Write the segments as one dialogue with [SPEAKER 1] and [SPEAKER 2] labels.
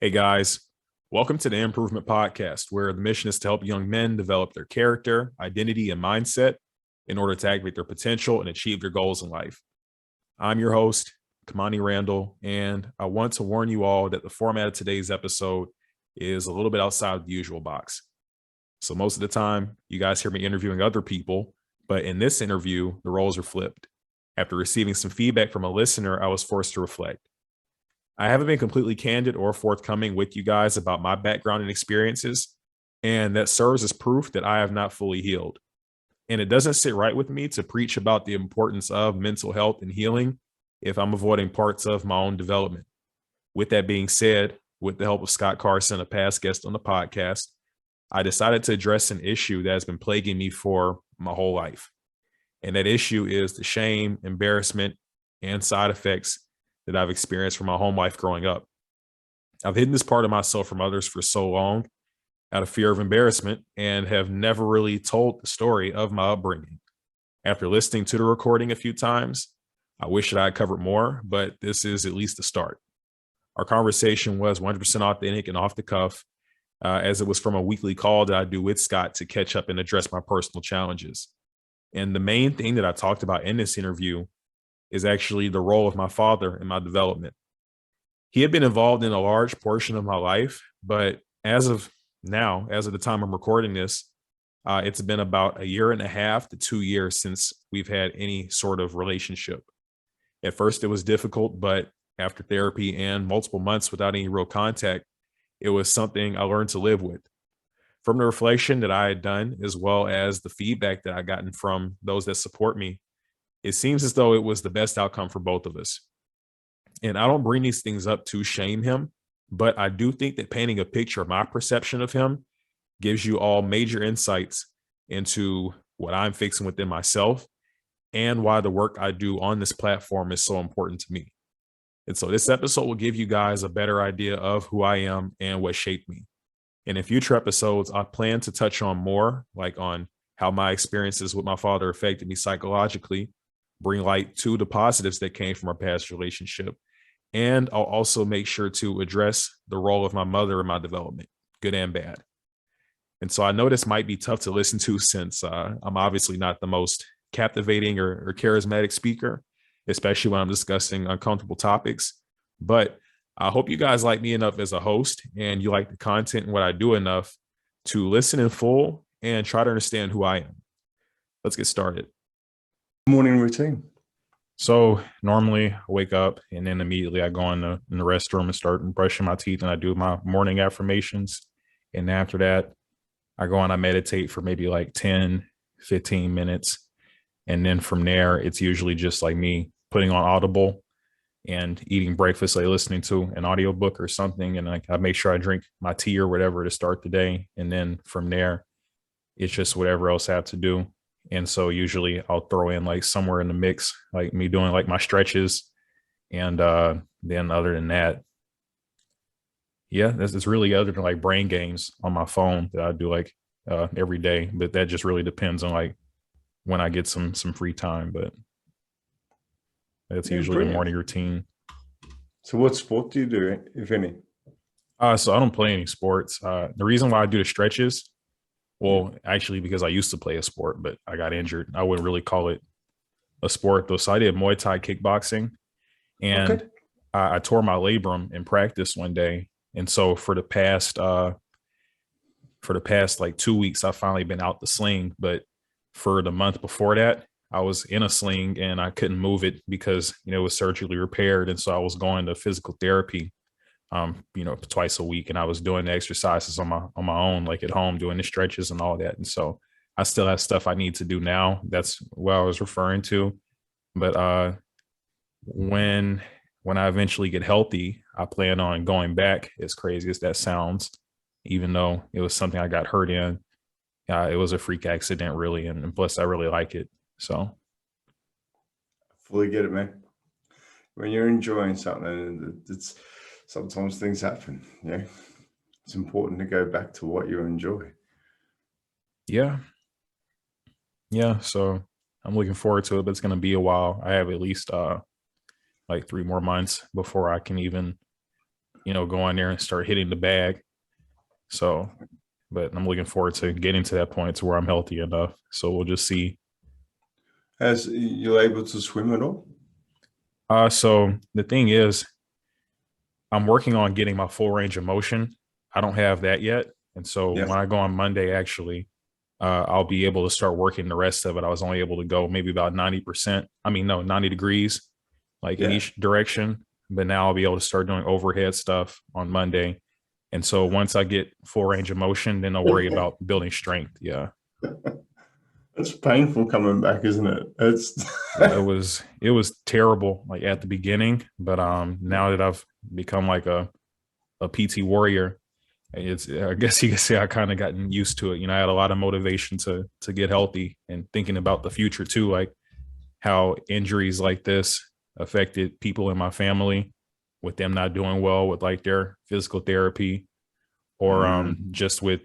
[SPEAKER 1] Hey guys, welcome to the Improvement Podcast, where the mission is to help young men develop their character, identity, and mindset in order to activate their potential and achieve their goals in life. I'm your host, Kamani Randall, and I want to warn you all that the format of today's episode is a little bit outside of the usual box. So most of the time, you guys hear me interviewing other people, but in this interview, the roles are flipped. After receiving some feedback from a listener, I was forced to reflect. I haven't been completely candid or forthcoming with you guys about my background and experiences, and that serves as proof that I have not fully healed. And it doesn't sit right with me to preach about the importance of mental health and healing if I'm avoiding parts of my own development. With that being said, with the help of Scott Carson, a past guest on the podcast, I decided to address an issue that has been plaguing me for my whole life. And that issue is the shame, embarrassment, and side effects that I've experienced from my home life growing up. I've hidden this part of myself from others for so long out of fear of embarrassment and have never really told the story of my upbringing. After listening to the recording a few times, I wish that I had covered more, but this is at least the start. Our conversation was 100% authentic and off the cuff, as it was from a weekly call that I do with Scott to catch up and address my personal challenges. And the main thing that I talked about in this interview is actually the role of my father in my development. He had been involved in a large portion of my life, but as of now, as of the time I'm recording this, it's been about 1.5 to 2 years since we've had any sort of relationship. At first, it was difficult, but after therapy and multiple months without any real contact, it was something I learned to live with. From the reflection that I had done, as well as the feedback that I gotten from those that support me, it seems as though it was the best outcome for both of us. And I don't bring these things up to shame him, but I do think that painting a picture of my perception of him gives you all major insights into what I'm fixing within myself and why the work I do on this platform is so important to me. And so this episode will give you guys a better idea of who I am and what shaped me. And in future episodes, I plan to touch on more, like on how my experiences with my father affected me psychologically, bring light to the positives that came from our past relationship. And I'll also make sure to address the role of my mother in my development, good and bad. And so I know this might be tough to listen to since I'm obviously not the most captivating or charismatic speaker, especially when I'm discussing uncomfortable topics. But I hope you guys like me enough as a host and you like the content and what I do enough to listen in full and try to understand who I am. Let's get started.
[SPEAKER 2] Morning routine.
[SPEAKER 1] So normally I wake up and then immediately I go in the restroom and start brushing my teeth and I do my morning affirmations. And after that, I go and I meditate for maybe like 10, 15 minutes. And then from there, it's usually just like me putting on Audible and eating breakfast, like listening to an audiobook or something. And I make sure I drink my tea or whatever to start the day. And then from there, it's just whatever else I have to do. And so usually I'll throw in like somewhere in the mix, like me doing like my stretches. And then other than that, yeah, it's really other than like brain games on my phone that I do like every day. But that just really depends on like when I get some free time. But that's usually brilliant. The morning routine.
[SPEAKER 2] So what sport do you do, if any?
[SPEAKER 1] So I don't play any sports. The reason why I do the stretches, well, actually, because I used to play a sport, but I got injured. I wouldn't really call it a sport, though. So I did Muay Thai kickboxing, and I tore my labrum in practice one day. And so for the past like 2 weeks, I've finally been out the sling. But for the month before that, I was in a sling and I couldn't move it because, it was surgically repaired. And so I was going to physical therapy, twice a week. And I was doing the exercises on my own, like at home, doing the stretches and all that. And so I still have stuff I need to do now. That's what I was referring to. But when I eventually get healthy, I plan on going back, as crazy as that sounds, even though it was something I got hurt in. It was a freak accident, really. And plus, I really like it. So.
[SPEAKER 2] Fully get it, man. When you're enjoying something, it's sometimes things happen. Yeah. It's important to go back to what you enjoy.
[SPEAKER 1] Yeah. So I'm looking forward to it, but it's going to be a while. I have at least like 3 more months before I can even go in there and start hitting the bag. So, but I'm looking forward to getting to that point to where I'm healthy enough. So we'll just see.
[SPEAKER 2] As you're able to swim at all?
[SPEAKER 1] So the thing is, I'm working on getting my full range of motion. I don't have that yet. And so
[SPEAKER 2] Yeah.
[SPEAKER 1] when I go on Monday, actually, I'll be able to start working the rest of it. I was only able to go maybe about 90%. I mean, no, 90 degrees, like in
[SPEAKER 2] Yeah.
[SPEAKER 1] each direction. But now I'll be able to start doing overhead stuff on Monday. And so once I get full range of motion, then I'll worry about building strength. Yeah.
[SPEAKER 2] It's painful coming back, isn't it? It's
[SPEAKER 1] Yeah, it was terrible like at the beginning, but now that I've become like a PT warrior, I guess you could say I kind of gotten used to it. I had a lot of motivation to get healthy and thinking about the future too, like how injuries like this affected people in my family with them not doing well with like their physical therapy or just with,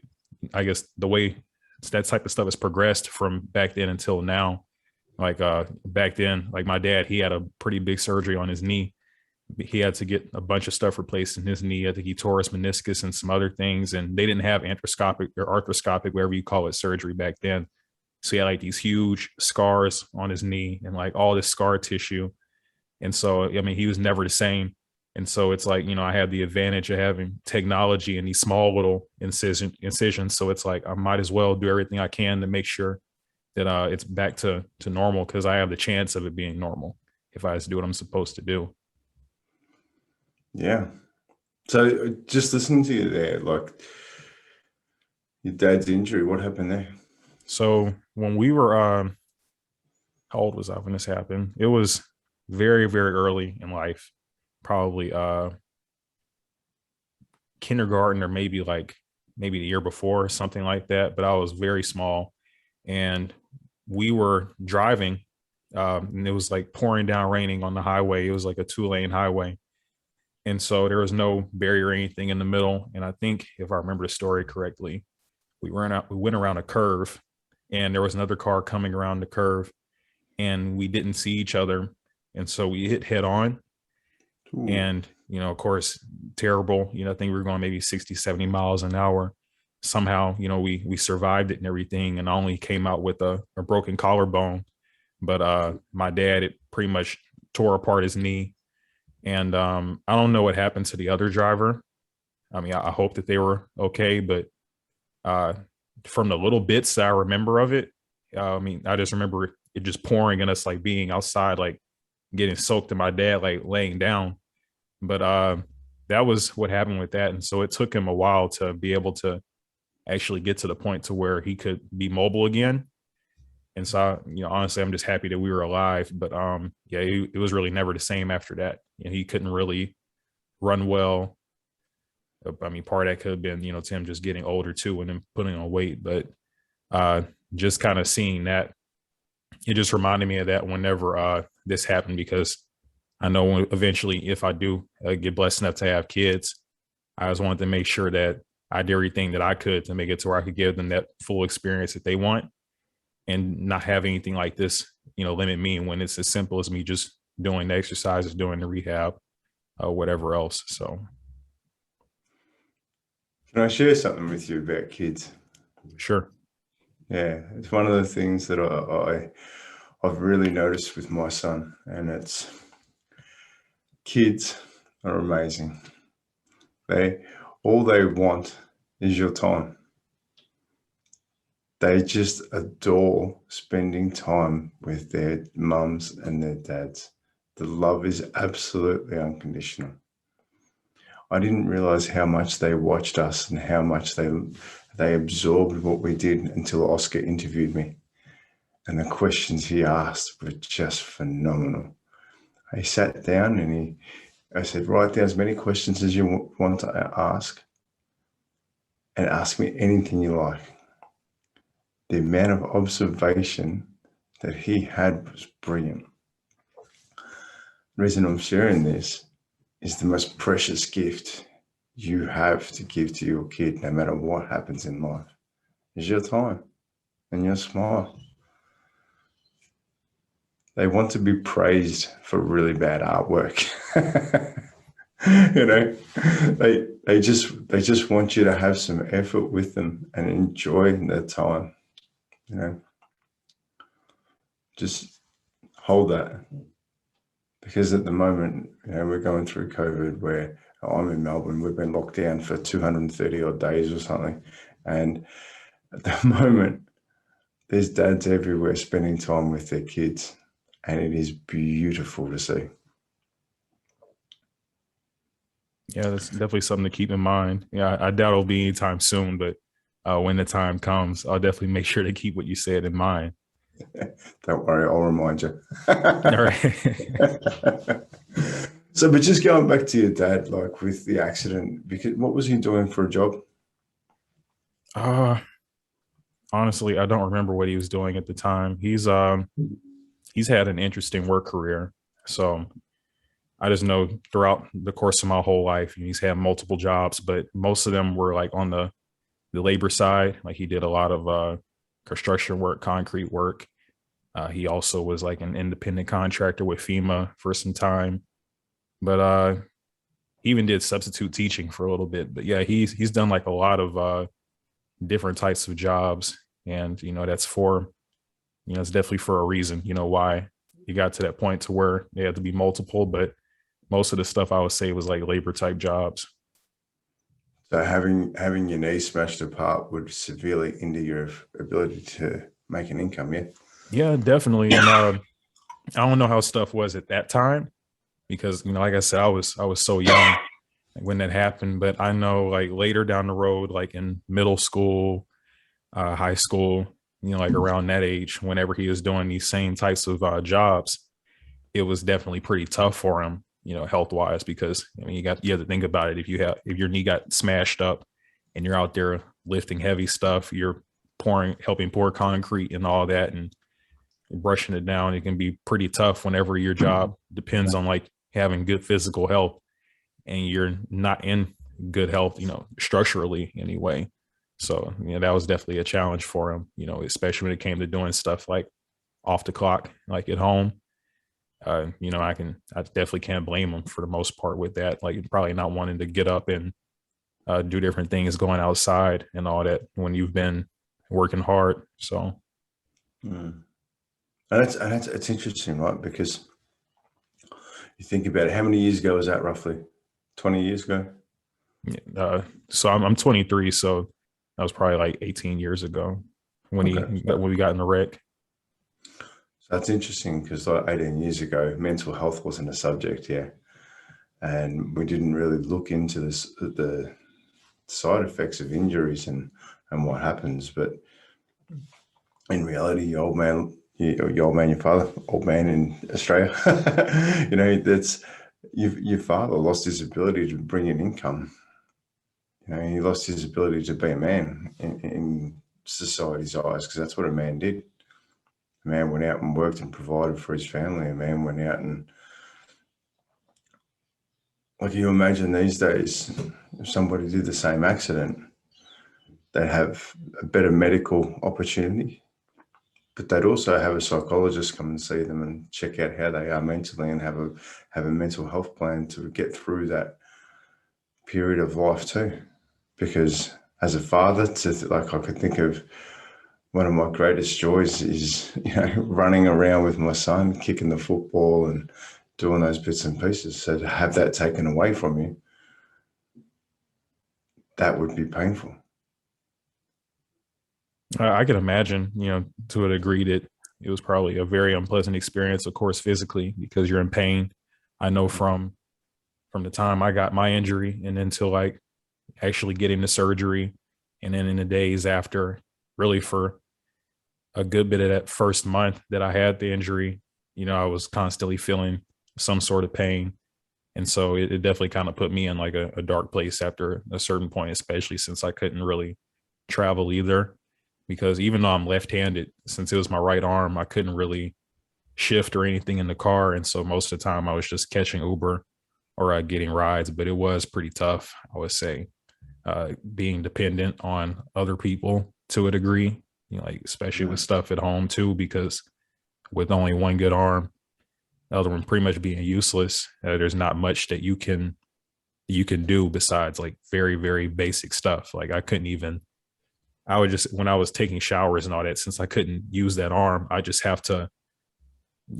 [SPEAKER 1] I guess, the way that type of stuff has progressed from back then until now. Like back then, like my dad, he had a pretty big surgery on his knee. He had to get a bunch of stuff replaced in his knee. I think he tore his meniscus and some other things, and they didn't have arthroscopic or arthroscopic, whatever you call it, surgery back then. So he had like these huge scars on his knee and like all this scar tissue. And so, I mean, he was never the same. And so it's like, I have the advantage of having technology and these small little incisions. So it's like I might as well do everything I can to make sure that it's back to normal, because I have the chance of it being normal if I just do what I'm supposed to do.
[SPEAKER 2] yeah. So just listening to you there, like your dad's injury, what happened there?
[SPEAKER 1] So when we were, how old was I when this happened? It was very, very early in life, probably kindergarten or maybe the year before, something like that. But I was very small, and we were driving, and it was like pouring down, raining on the highway. It was like a 2-lane highway, and so there was no barrier or anything in the middle. And I think if I remember the story correctly, we went around a curve, and there was another car coming around the curve, and we didn't see each other, and so we hit head on.
[SPEAKER 2] Ooh.
[SPEAKER 1] And of course, terrible. I think we were going maybe 60, 70 miles an hour. Somehow, we survived it and everything, and I only came out with a broken collarbone. But my dad, it pretty much tore apart his knee. And I don't know what happened to the other driver. I mean, I hope that they were okay, but uh, from the little bits that I remember of it, I mean, I just remember it just pouring and us like being outside, like getting soaked, and my dad like laying down. But that was what happened with that. And so it took him a while to be able to actually get to the point to where he could be mobile again. And so, honestly, I'm just happy that we were alive. But yeah, it was really never the same after that. He couldn't really run well. I mean, part of that could have been, to him just getting older too and then putting on weight. But uh, just kind of seeing that, it just reminded me of that whenever this happened, because I know eventually, if I do get blessed enough to have kids, I just wanted to make sure that I did everything that I could to make it to where I could give them that full experience that they want, and not have anything like this, limit me when it's as simple as me just doing the exercises, doing the rehab, whatever else. So,
[SPEAKER 2] Can I share something with you about kids?
[SPEAKER 1] sure.
[SPEAKER 2] Yeah, it's one of the things that I've really noticed with my son, and it's kids are amazing. All they want is your time. They just adore spending time with their mums and their dads. The love is absolutely unconditional. I didn't realize how much they watched us and how much they absorbed what we did until Oscar interviewed me. And the questions he asked were just phenomenal. He sat down and I said, write down as many questions as you want to ask, and ask me anything you like. The amount of observation that he had was brilliant. The reason I'm sharing this is the most precious gift you have to give to your kid, no matter what happens in life, is your time and your smile. They want to be praised for really bad artwork. You know, they just want you to have some effort with them and enjoy their time. You know, just hold that, because at the moment, we're going through COVID, where I'm in Melbourne. We've been locked down for 230 odd days or something, and at the moment, there's dads everywhere spending time with their kids, and it is beautiful to see.
[SPEAKER 1] Yeah, that's definitely something to keep in mind. Yeah, I doubt it'll be anytime soon, but when the time comes, I'll definitely make sure to keep what you said in mind.
[SPEAKER 2] Don't worry, I'll remind you.
[SPEAKER 1] All right.
[SPEAKER 2] So, but just going back to your dad, like with the accident, because what was he doing for a job?
[SPEAKER 1] Honestly, I don't remember what he was doing at the time. He's had an interesting work career. So I just know throughout the course of my whole life, he's had multiple jobs, but most of them were like on the labor side. Like he did a lot of construction work, concrete work. He also was like an independent contractor with FEMA for some time, but he even did substitute teaching for a little bit. But yeah, he's done like a lot of different types of jobs, and that's for it's definitely for a reason. Why he got to that point to where they had to be multiple, but most of the stuff I would say was like labor type jobs.
[SPEAKER 2] So having your knee smashed apart would severely hinder your ability to make an income. Yeah.
[SPEAKER 1] Yeah, definitely. And I don't know how stuff was at that time because like I said, I was so young when that happened. But I know like later down the road, like in middle school, high school, like around that age, whenever he was doing these same types of jobs, it was definitely pretty tough for him, health wise, because you have to think about it. If your knee got smashed up and you're out there lifting heavy stuff, you're helping pour concrete and all that, and brushing it down, it can be pretty tough whenever your job depends on like having good physical health and you're not in good health, structurally anyway. So, that was definitely a challenge for him, especially when it came to doing stuff like off the clock, like at home. I definitely can't blame him for the most part with that. Like probably not wanting to get up and do different things, going outside and all that when you've been working hard. So,
[SPEAKER 2] And it's interesting, right? Because you think about it, how many years ago was that roughly? 20 years ago?
[SPEAKER 1] So I'm 23, so that was probably like 18 years ago when we got in the wreck.
[SPEAKER 2] So that's interesting because like 18 years ago, mental health wasn't a subject, yeah. And we didn't really look into the side effects of injuries and what happens. But in reality, your old man, your father, old man in Australia, that's your father lost his ability to bring in income. He lost his ability to be a man in society's eyes, because that's what a man did. A man went out and worked and provided for his family. A man went out and, like, you imagine these days, if somebody did the same accident, they'd have a better medical opportunity, but they'd also have a psychologist come and see them and check out how they are mentally and have a mental health plan to get through that period of life too. Because as a father, I could think of one of my greatest joys is, running around with my son, kicking the football and doing those bits and pieces. So to have that taken away from you, that would be painful.
[SPEAKER 1] I can imagine, to a degree that it was probably a very unpleasant experience, of course, physically, because you're in pain. I know from the time I got my injury and until like actually getting the surgery, and then in the days after, really for a good bit of that first month that I had the injury, I was constantly feeling some sort of pain. And so it definitely kind of put me in like a dark place after a certain point, especially since I couldn't really travel either. Because even though I'm left-handed, since it was my right arm, I couldn't really shift or anything in the car. And so most of the time I was just catching Uber or getting rides, but it was pretty tough, I would say, being dependent on other people to a degree, like especially with stuff at home too, because with only one good arm, the other one pretty much being useless, there's not much that you can you can do besides like very, very basic stuff. Like I would just, when I was taking showers and all that, since I couldn't use that arm, I just have to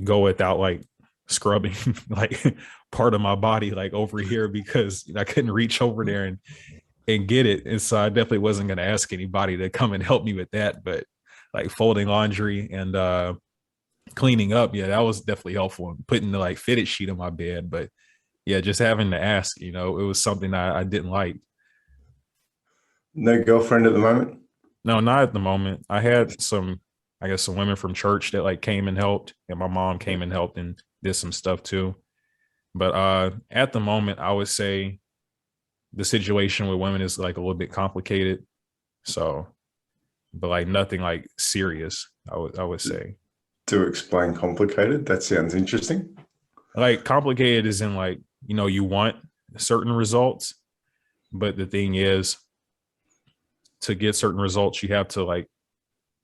[SPEAKER 1] go without like scrubbing like part of my body like over here because I couldn't reach over there and get it. And so I definitely wasn't going to ask anybody to come and help me with that. But like folding laundry and cleaning up, yeah, that was definitely helpful. And putting the like fitted sheet on my bed. But yeah, just having to ask, it was something I didn't like.
[SPEAKER 2] No girlfriend at the moment?
[SPEAKER 1] No, not at the moment. I had I guess some women from church that like came and helped, and my mom came and helped and did some stuff too. But at the moment, I would say the situation with women is like a little bit complicated. So, but like nothing like serious, I would say.
[SPEAKER 2] To explain complicated, that sounds interesting.
[SPEAKER 1] Like complicated is in like, you want certain results, but the thing is to get certain results, you have to like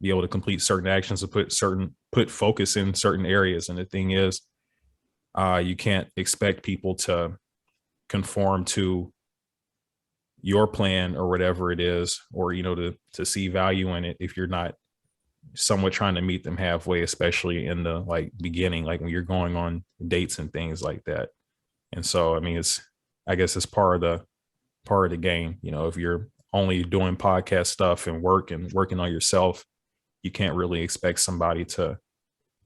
[SPEAKER 1] be able to complete certain actions to put focus in certain areas. And the thing is, you can't expect people to conform to your plan or whatever it is, or to see value in it if you're not somewhat trying to meet them halfway, especially in the like beginning, like when you're going on dates and things like that. And so I mean, I guess it's part of the game. If you're only doing podcast stuff and working on yourself, you can't really expect somebody to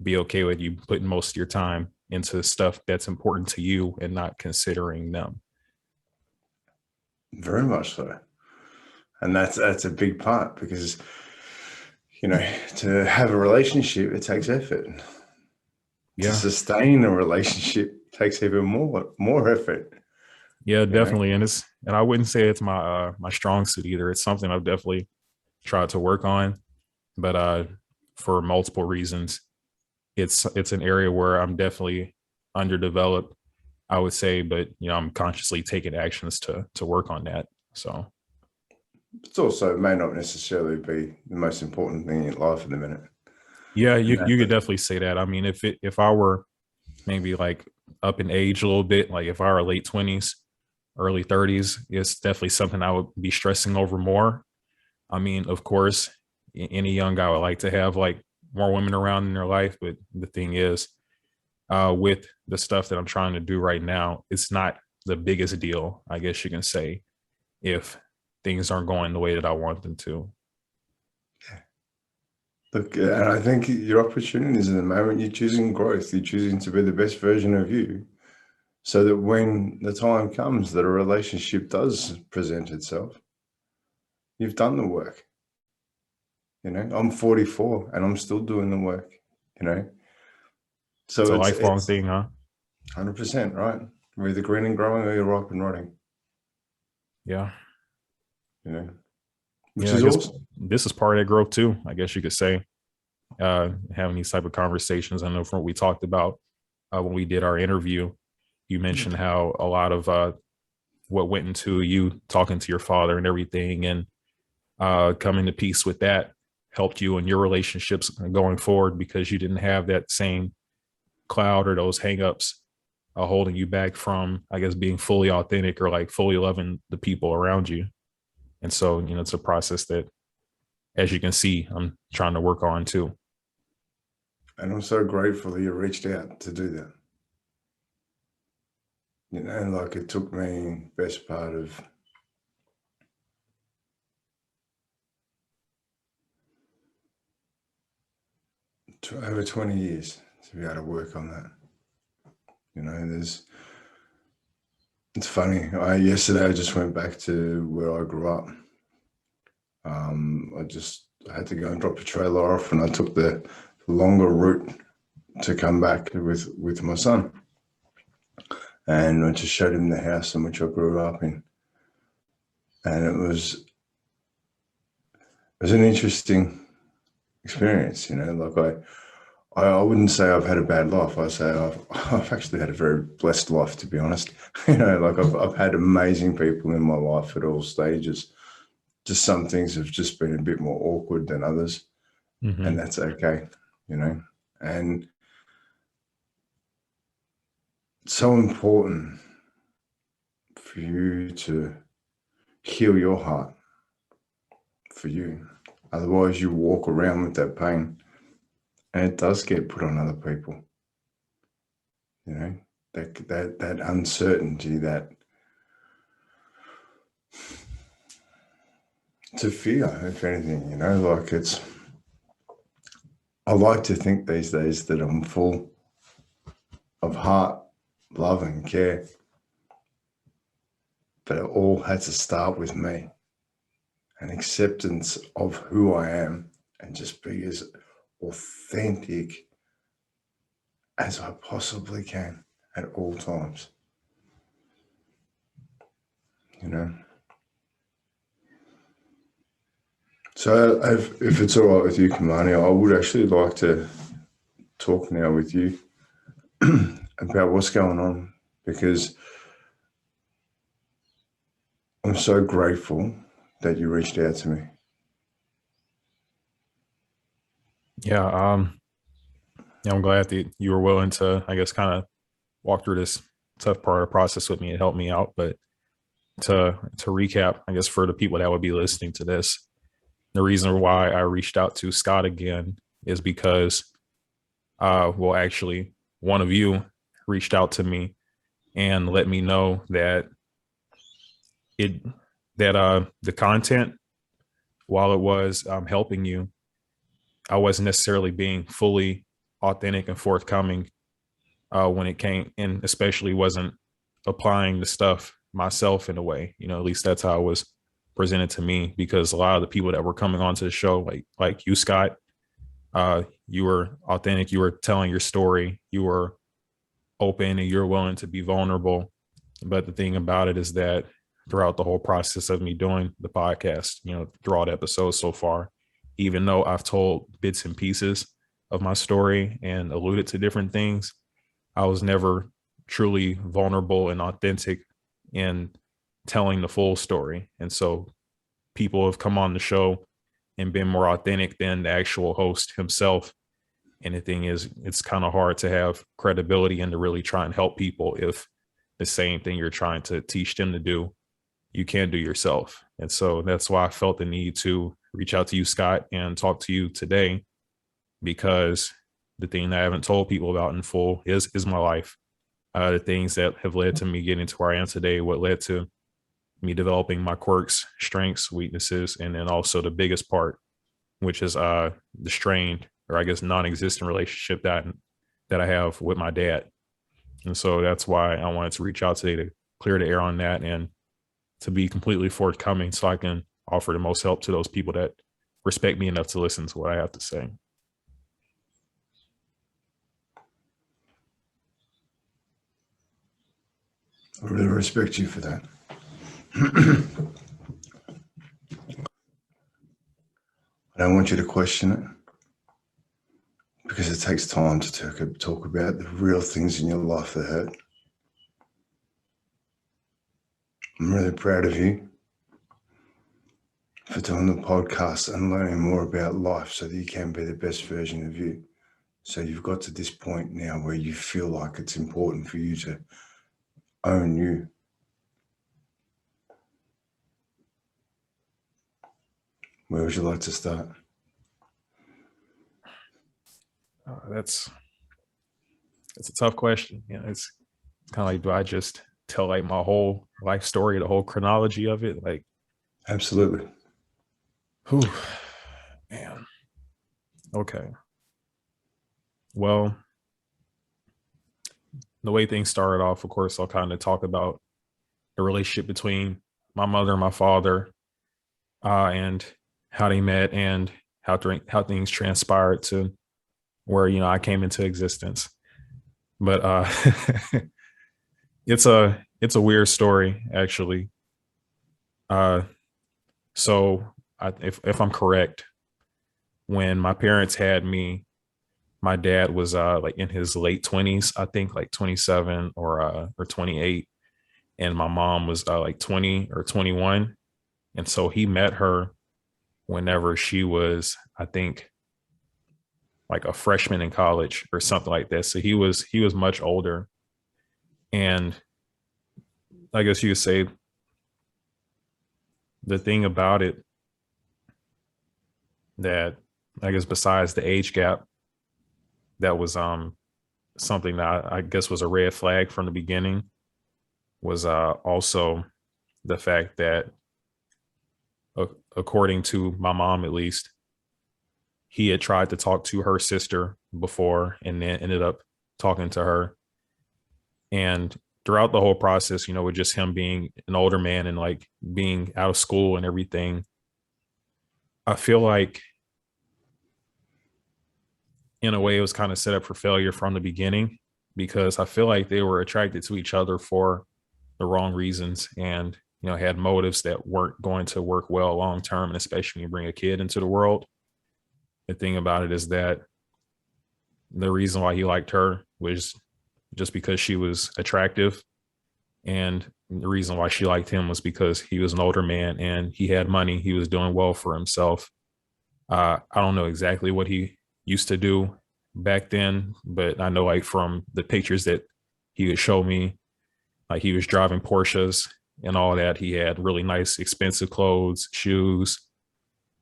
[SPEAKER 1] be okay with you putting most of your time into stuff that's important to you and not considering them.
[SPEAKER 2] Very much so. And that's a big part because, to have a relationship, it takes effort. To
[SPEAKER 1] Yeah.
[SPEAKER 2] sustain a relationship takes even more effort.
[SPEAKER 1] Yeah, definitely. And I wouldn't say it's my strong suit either. It's something I've definitely tried to work on, but for multiple reasons, it's an area where I'm definitely underdeveloped, I would say, but I'm consciously taking actions to work on that. So
[SPEAKER 2] It's also may not necessarily be the most important thing in life at the minute.
[SPEAKER 1] yeah, you could definitely say that. I mean, if I were maybe like up in age a little bit, like if I were late 20s, early 30s, it's definitely something I would be stressing over more. I mean, of course, any young guy would like to have like more women around in their life, but the thing is, with the stuff that I'm trying to do right now, it's not the biggest deal, I guess you can say, if things aren't going the way that I want them to.
[SPEAKER 2] Look, and I think your opportunities in the moment, you're choosing growth, you're choosing to be the best version of you, so that when the time comes that a relationship does present itself, you've done the work. I'm 44 and I'm still doing the work,
[SPEAKER 1] It's
[SPEAKER 2] So
[SPEAKER 1] a
[SPEAKER 2] it's
[SPEAKER 1] lifelong thing, huh?
[SPEAKER 2] 100%, right? We're either green and growing or you're ripe and rotting,
[SPEAKER 1] Yeah.
[SPEAKER 2] which
[SPEAKER 1] Yeah, I
[SPEAKER 2] is
[SPEAKER 1] guess
[SPEAKER 2] awesome.
[SPEAKER 1] this is part of that growth too, I guess you could say. Having these type of conversations. I know from what we talked about when we did our interview, you mentioned how a lot of what went into you talking to your father and everything, and coming to peace with that helped you in your relationships going forward because you didn't have that same cloud or those hangups holding you back from, I guess, being fully authentic or like fully loving the people around you. And so, it's a process that, as you can see, I'm trying to work on too.
[SPEAKER 2] And I'm so grateful that you reached out to do that. Like it took me best part of over 20 years to be able to work on that. It's funny. Yesterday I just went back to where I grew up. I had to go and drop a trailer off, and I took the longer route to come back with my son. And I just showed him the house in which I grew up in. And it was an interesting experience, like I wouldn't say I've had a bad life. I say I've actually had a very blessed life, to be honest. Like I've had amazing people in my life at all stages. Just some things have just been a bit more awkward than others, and that's okay, And it's so important for you to heal your heart for you. Otherwise, you walk around with that pain and it does get put on other people. You know, that uncertainty, that to fear, if anything, you know, like I like to think these days that I'm full of heart, love and care, but it all had to start with me, an acceptance of who I am and just be as authentic as I possibly can at all times, you know. So if it's all right with you, Kamani, I would actually like to talk now with you about what's going on, because I'm so grateful that you reached out to me.
[SPEAKER 1] Yeah, I'm glad that you were willing to, I guess, kind of walk through this tough part of the process with me and help me out. But to recap, I guess for the people that would be listening to this, the reason why I reached out to Scott again is because, well, actually, one of you reached out to me and let me know that the content, while it was helping you, I wasn't necessarily being fully authentic and forthcoming when it came, and especially wasn't applying the stuff myself in a way. You know, at least that's how it was presented to me, because a lot of the people that were coming onto the show, like you, Scott, you were authentic, you were telling your story, you were open, and you're willing to be vulnerable. But the thing about it is that throughout the whole process of me doing the podcast, you know, through all the episodes so far, even though I've told bits and pieces of my story and alluded to different things, I was never truly vulnerable and authentic in telling the full story. And so people have come on the show and been more authentic than the actual host himself. And the thing is, it's kind of hard to have credibility and to really try and help people if the same thing you're trying to teach them to do, you can't do yourself. And so that's why I felt the need to reach out to you, Scott, and talk to you today, because the thing that I haven't told people about in full is my life. The things that have led to me getting to where I am today, what led to me developing my quirks, strengths, weaknesses, and then also the biggest part, which is the strained, or I guess non-existent relationship that I have with my dad. And so that's why I wanted to reach out today to clear the air on that and to be completely forthcoming so I can offer the most help to those people that respect me enough to listen to what I have to say.
[SPEAKER 2] I really respect you for that. I don't want you to question it, because it takes time to talk about the real things in your life that hurt. I'm really proud of you for doing the podcast and learning more about life so that you can be the best version of you. So you've got to this point now where you feel like it's important for you to own you. Where would you like to start?
[SPEAKER 1] That's a tough question. You know, it's kind of like, do I just tell like my whole life story, the whole chronology of it? Like,
[SPEAKER 2] absolutely.
[SPEAKER 1] Whew, man. Okay. Well, the way things started off, of course, I'll kind of talk about the relationship between my mother and my father, and how they met and how things transpired to where, you know, I came into existence. But it's a weird story, actually. So if I'm correct, when my parents had me, my dad was like in his late 20s, I think like 27 or 28, and my mom was like 20 or 21. And so he met her whenever she was, I think, like a freshman in college or something like that. So he was much older. And I guess you could say the thing about it that I guess besides the age gap, that was something that I guess was a red flag from the beginning was also the fact that according to my mom at least, he had tried to talk to her sister before and then ended up talking to her. And throughout the whole process, with just him being an older man and like being out of school and everything, I feel like in a way it was kind of set up for failure from the beginning, because I feel like they were attracted to each other for the wrong reasons and, had motives that weren't going to work well long term, and especially when you bring a kid into the world. The thing about it is that the reason why he liked her was just because she was attractive. And the reason why she liked him was because he was an older man and he had money. He was doing well for himself. I don't know exactly what he used to do back then, but I know like from the pictures that he would show me, like he was driving Porsches and all that. He had really nice, expensive clothes, shoes,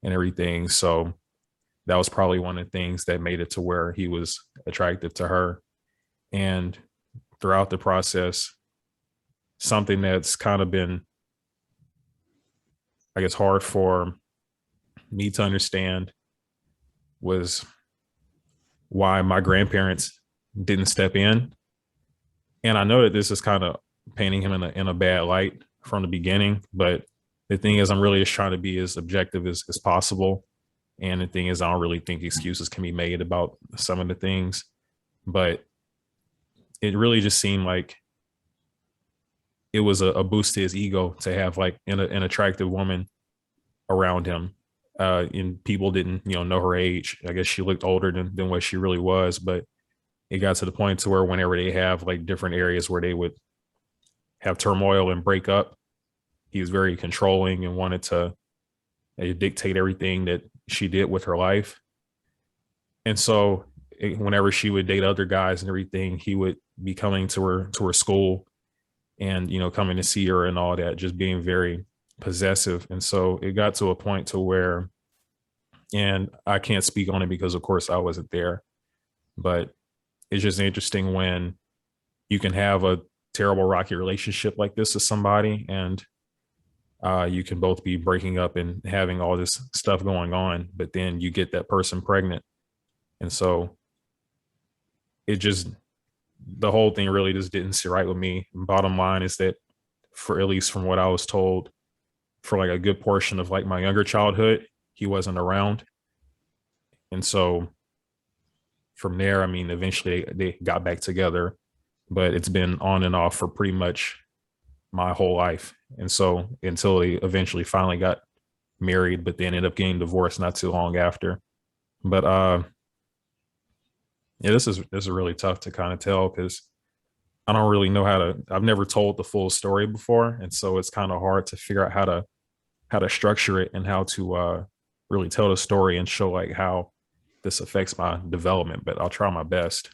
[SPEAKER 1] and everything. So that was probably one of the things that made it to where he was attractive to her. And throughout the process, something that's kind of been, I guess, hard for me to understand was why my grandparents didn't step in. And I know that this is kind of painting him in a bad light from the beginning, but the thing is, I'm really just trying to be as objective as possible. And the thing is, I don't really think excuses can be made about some of the things, but it really just seemed like it was a boost to his ego to have like an attractive woman around him. And people didn't, know her age. I guess she looked older than what she really was, but it got to the point to where whenever they have like different areas where they would have turmoil and break up, he was very controlling and wanted to dictate everything that she did with her life. And so whenever she would date other guys and everything, he would be coming to her school and, coming to see her and all that, just being very possessive. And so it got to a point to where, and I can't speak on it because of course I wasn't there, but it's just interesting when you can have a terrible rocky relationship like this with somebody, and you can both be breaking up and having all this stuff going on, but then you get that person pregnant. And so it just, the whole thing really just didn't sit right with me. Bottom line is that, for at least from what I was told, for like a good portion of like my younger childhood, he wasn't around. And so from there, I mean, eventually they got back together, but it's been on and off for pretty much my whole life. And so until they eventually finally got married, but then ended up getting divorced not too long after. But yeah, this is really tough to kind of tell because I don't really know I've never told the full story before. And so it's kind of hard to figure out how to structure it and how to really tell the story and show like how this affects my development, but I'll try my best.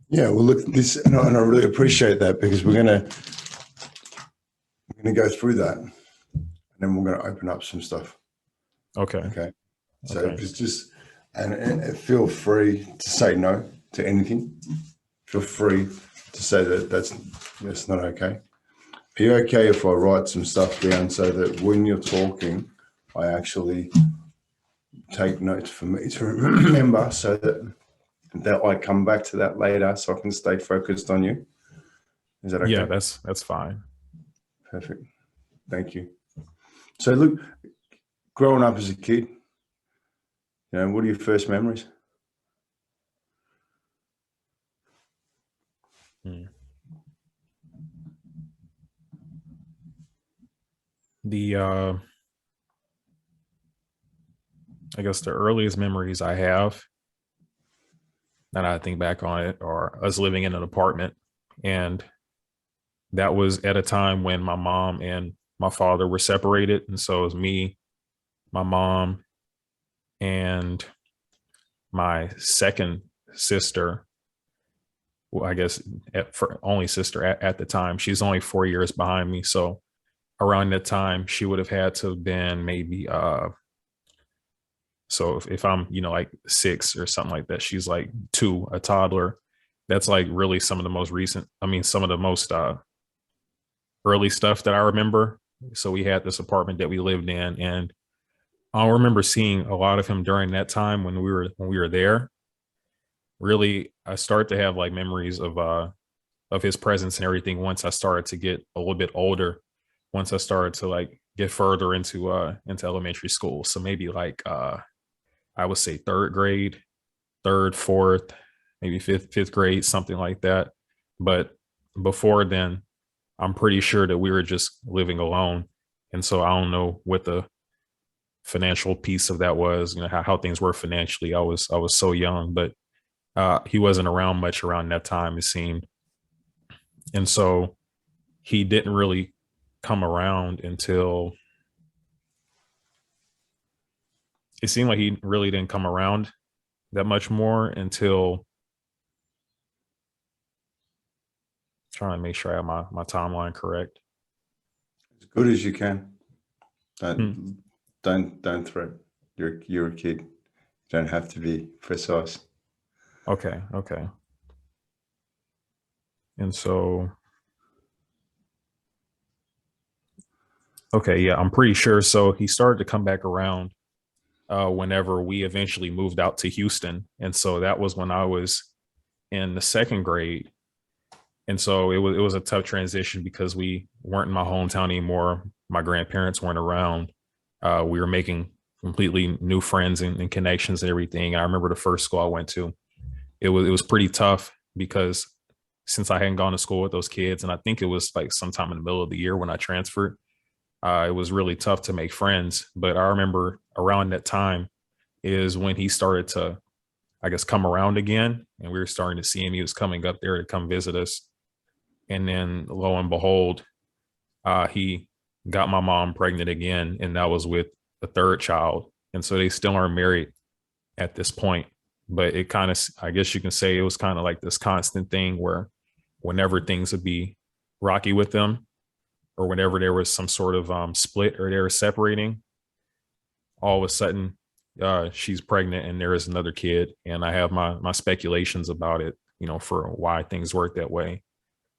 [SPEAKER 2] Yeah, well, look, this, and I really appreciate that, because we're gonna go through that, and then we're gonna open up some stuff.
[SPEAKER 1] Okay.
[SPEAKER 2] So
[SPEAKER 1] Okay.
[SPEAKER 2] if it's just, and feel free to say no to anything. Feel free to say that that's not okay. Are you okay if I write some stuff down so that when you're talking, I actually take notes for me to remember, so that I come back to that later so I can stay focused on you? Is that okay?
[SPEAKER 1] Yeah, that's fine.
[SPEAKER 2] Perfect. Thank you. So look, growing up as a kid, what are your first memories?
[SPEAKER 1] The I guess the earliest memories I have that I think back on it are us living in an apartment. And that was at a time when my mom and my father were separated. And so it was me, my mom, and my second sister. well, I guess for only sister at the time. She's only 4 years behind me. So around that time, she would have had to have been maybe so if I'm, like 6 or something like that, she's like 2, a toddler. That's like really some of the most recent, I mean, some of the most early stuff that I remember. So we had this apartment that we lived in, and I remember seeing a lot of him during that time when we were there. Really, I started to have like memories of his presence and everything once I started to get a little bit older, once I started to like get further into elementary school. So maybe like I would say third grade, third, fourth, maybe fifth grade, something like that. But before then, I'm pretty sure that we were just living alone. And so I don't know what the financial piece of that was, how things were financially. I was so young, but he wasn't around much around that time, it seemed. And so he didn't really come around until it seemed like he really didn't come around that much more until trying to make sure I have my timeline correct.
[SPEAKER 2] As good as you can. Don't
[SPEAKER 1] Hmm.
[SPEAKER 2] don't threat. You're a kid. You don't have to be precise.
[SPEAKER 1] Okay. And so, okay, yeah, I'm pretty sure. So he started to come back around whenever we eventually moved out to Houston. And so that was when I was in the second grade. And so it was a tough transition because we weren't in my hometown anymore. My grandparents weren't around. We were making completely new friends and connections and everything. And I remember the first school I went to. It was pretty tough because since I hadn't gone to school with those kids, and I think it was like sometime in the middle of the year when I transferred, it was really tough to make friends. But I remember around that time is when he started to, I guess, come around again, and we were starting to see him. He was coming up there to come visit us, and then lo and behold, he got my mom pregnant again, and that was with the third child. And so they still aren't married at this point. But it kind of, I guess you can say, it was kind of like this constant thing where whenever things would be rocky with them, or whenever there was some sort of split or they were separating, all of a sudden she's pregnant and there is another kid. And I have my speculations about it, for why things work that way.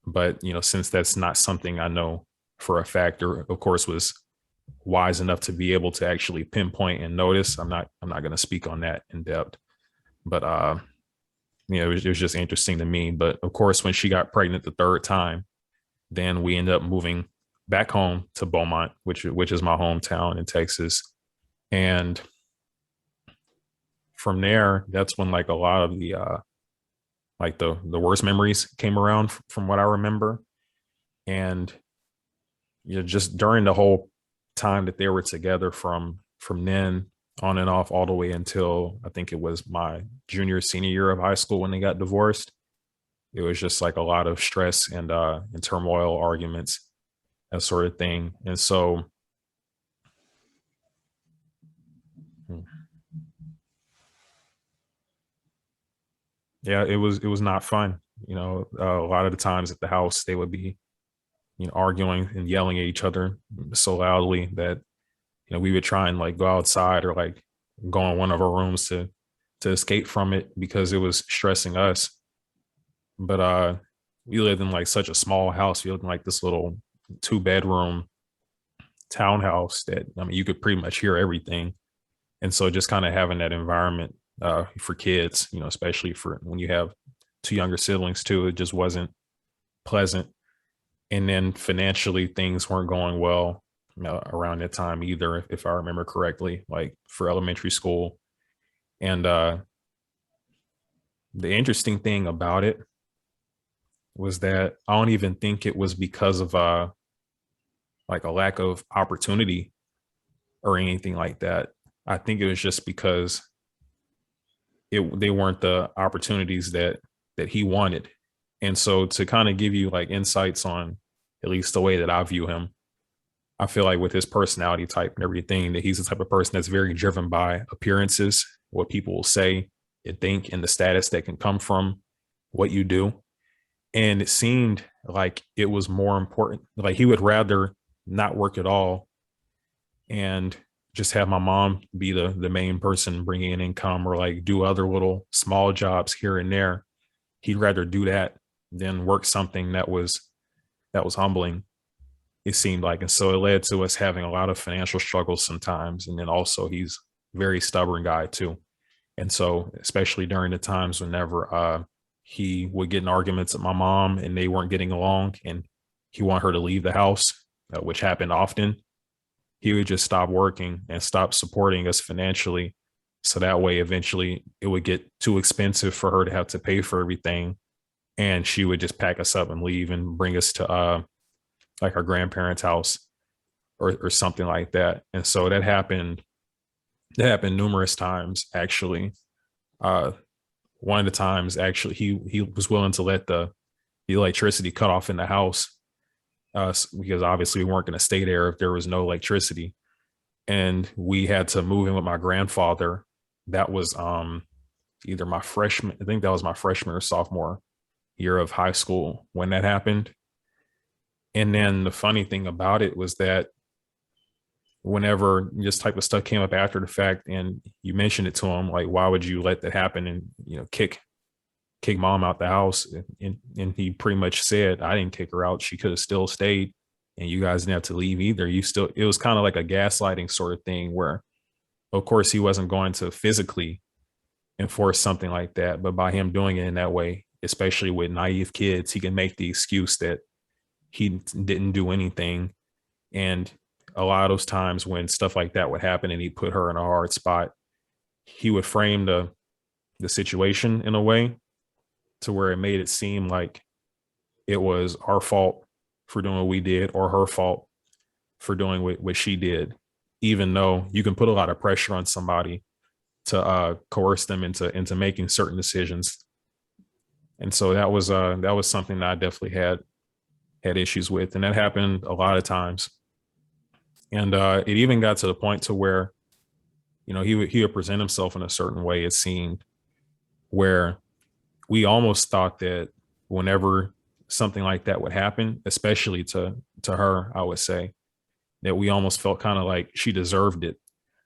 [SPEAKER 1] But since that's not something I know for a fact, or of course was wise enough to be able to actually pinpoint and notice, I'm not going to speak on that in depth. But it was just interesting to me. But of course, when she got pregnant the third time, then we ended up moving back home to Beaumont, which is my hometown in Texas. And from there, that's when like a lot of the like the worst memories came around from what I remember. And just during the whole time that they were together, from then on and off all the way until I think it was my senior year of high school when they got divorced. It was just like a lot of stress and turmoil, arguments, that sort of thing. And so yeah, it was not fun. A lot of the times at the house they would be arguing and yelling at each other so loudly that we would try and like go outside or like go in one of our rooms to escape from it because it was stressing us. But we lived in like such a small house. We lived in like this little 2-bedroom townhouse that, I mean, you could pretty much hear everything. And so just kind of having that environment for kids, especially for when you have two younger siblings too, it just wasn't pleasant. And then financially, things weren't going well around that time either, if I remember correctly, like for elementary school. And the interesting thing about it was that I don't even think it was because of like a lack of opportunity or anything like that. I think it was just because they weren't the opportunities that he wanted. And so to kind of give you like insights on at least the way that I view him, I feel like with his personality type and everything, that he's the type of person that's very driven by appearances, what people will say and think, and the status that can come from what you do. And it seemed like it was more important. Like he would rather not work at all and just have my mom be the main person bringing in income, or like do other little small jobs here and there. He'd rather do that than work something that was humbling, it seemed like. And so it led to us having a lot of financial struggles sometimes. And then also he's a very stubborn guy too. And so especially during the times whenever he would get in arguments with my mom and they weren't getting along and he wanted her to leave the house, which happened often, he would just stop working and stop supporting us financially. So that way, eventually, it would get too expensive for her to have to pay for everything. And she would just pack us up and leave and bring us to like our grandparents' house, or something like that. And so that happened. That happened numerous times, actually. Uh, One of the times, actually, he was willing to let the electricity cut off in the house, because obviously we weren't going to stay there if there was no electricity. And we had to move in with my grandfather. That was either my freshman, I think that was my freshman or sophomore year of high school when that happened. And then the funny thing about it was that whenever this type of stuff came up after the fact and you mentioned it to him, like, why would you let that happen and, kick mom out the house? And he pretty much said, I didn't kick her out. She could have still stayed and you guys didn't have to leave either. It was kind of like a gaslighting sort of thing where, of course, he wasn't going to physically enforce something like that, but by him doing it in that way, especially with naive kids, he can make the excuse that he didn't do anything. And a lot of those times when stuff like that would happen and he put her in a hard spot, he would frame the situation in a way to where it made it seem like it was our fault for doing what we did or her fault for doing what she did, even though you can put a lot of pressure on somebody to coerce them into making certain decisions. And so that was something that I definitely had issues with, and that happened a lot of times. And it even got to the point to where, he would present himself in a certain way, it seemed, where we almost thought that whenever something like that would happen, especially to her, I would say, that we almost felt kind of like she deserved it.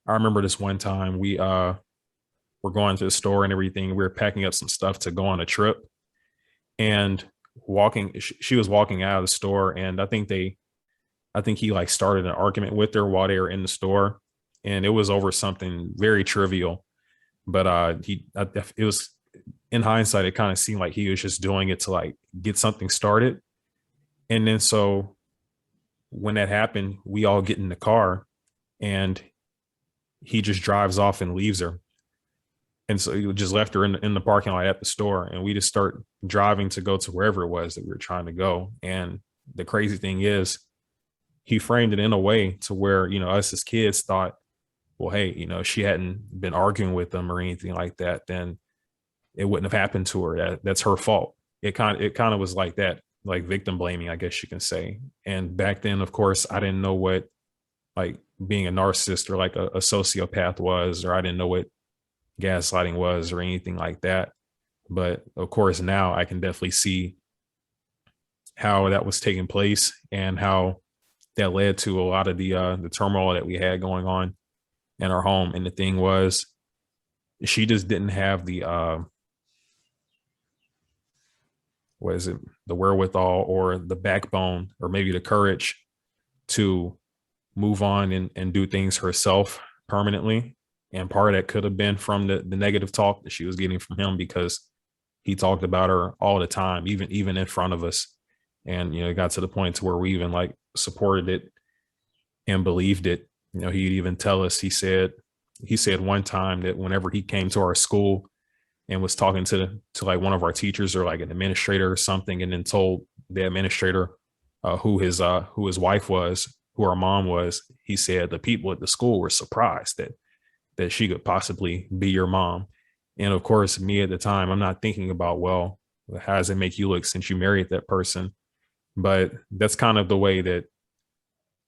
[SPEAKER 1] I remember this one time we were going to the store and everything. We were packing up some stuff to go on a trip, and she was walking out of the store, and I think he like started an argument with her while they were in the store, and it was over something very trivial. But it was, in hindsight, it kind of seemed like he was just doing it to like get something started. And then so when that happened, we all get in the car and he just drives off and leaves her. And so he just left her in the parking lot at the store. And we just start driving to go to wherever it was that we were trying to go. And the crazy thing is, he framed it in a way to where, us as kids thought, well, hey, if she hadn't been arguing with them or anything like that, then it wouldn't have happened to her. That's her fault. It kind of was like that, like victim blaming, I guess you can say. And back then, of course, I didn't know what like being a narcissist or like a sociopath was, or I didn't know what gaslighting was or anything like that. But of course, now I can definitely see how that was taking place and how that led to a lot of the turmoil that we had going on in our home. And the thing was, she just didn't have the the wherewithal or the backbone or maybe the courage to move on and do things herself permanently. And part of that could have been from the negative talk that she was getting from him, because he talked about her all the time, even in front of us. And, it got to the point to where we even like supported it and believed it. He'd even tell us, he said one time that whenever he came to our school and was talking to like one of our teachers or like an administrator or something, and then told the administrator who his wife was, who our mom was, he said the people at the school were surprised that she could possibly be your mom. And of course, me at the time, I'm not thinking about, well, how does it make you look since you married that person? But that's kind of the way that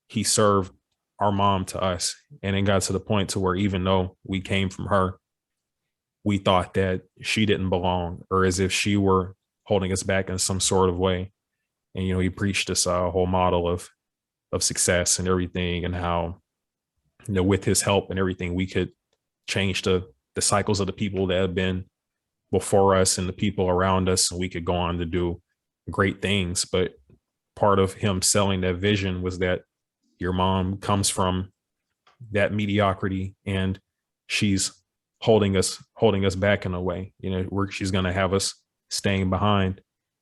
[SPEAKER 1] he served our mom to us. And it got to the point to where even though we came from her, we thought that she didn't belong, or as if she were holding us back in some sort of way. And, he preached this whole model of success and everything, and how, with his help and everything, we could change the cycles of the people that have been before us and the people around us, and we could go on to do great things. But part of him selling that vision was that your mom comes from that mediocrity, and she's holding us back in a way. She's going to have us staying behind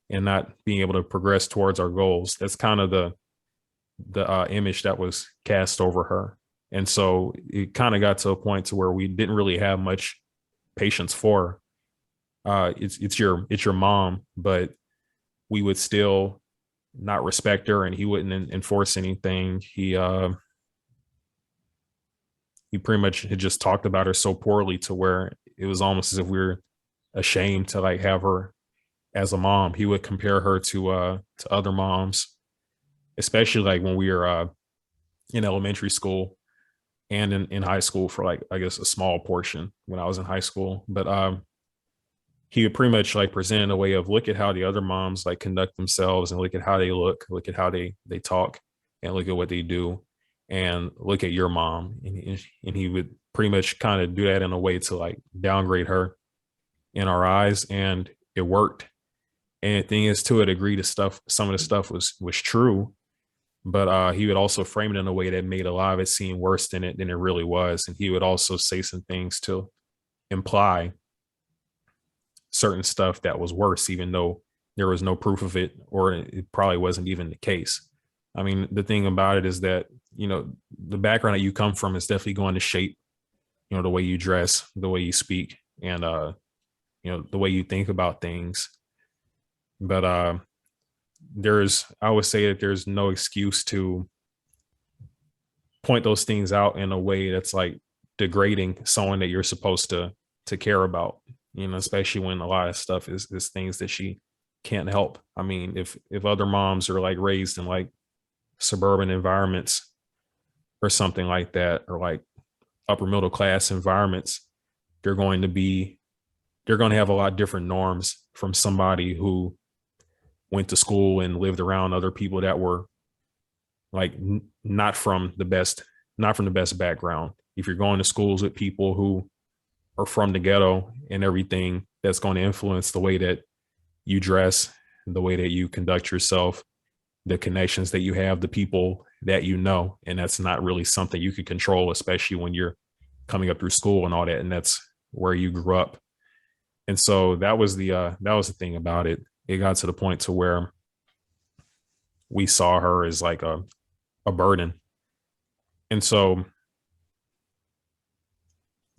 [SPEAKER 1] and not being able to progress towards our goals. That's kind of the image that was cast over her. And so it kind of got to a point to where we didn't really have much patience for her. It's your mom, but we would still not respect her, and he wouldn't enforce anything. He pretty much had just talked about her so poorly to where it was almost as if we were ashamed to like have her as a mom. He would compare her to other moms, especially like when we were in elementary school and in high school, for like, I guess, a small portion when I was in high school. But he would pretty much like present in a way of, look at how the other moms like conduct themselves, and look at how they look at how they talk, and look at what they do, and look at your mom. And he would pretty much kind of do that in a way to like downgrade her in our eyes. And it worked. And the thing is, to a degree, some of the stuff was true, but he would also frame it in a way that made a lot of it seem worse than it really was. And he would also say some things to imply certain stuff that was worse, even though there was no proof of it, or it probably wasn't even the case. I mean, the thing about it is that, the background that you come from is definitely going to shape, the way you dress, the way you speak, and, the way you think about things. But I would say that there's no excuse to point those things out in a way that's like degrading someone that you're supposed to care about, especially when a lot of stuff is things that she can't help. I mean, if other moms are like raised in like suburban environments or something like that, or like upper middle class environments, they're going to have a lot different norms from somebody who went to school and lived around other people that were like not from the best background. If you're going to schools with people who are from the ghetto and everything, that's going to influence the way that you dress, the way that you conduct yourself, the connections that you have, the people that and that's not really something you can control, especially when you're coming up through school and all that, and that's where you grew up. And so that was the thing about it. It got to the point to where we saw her as like a burden. And so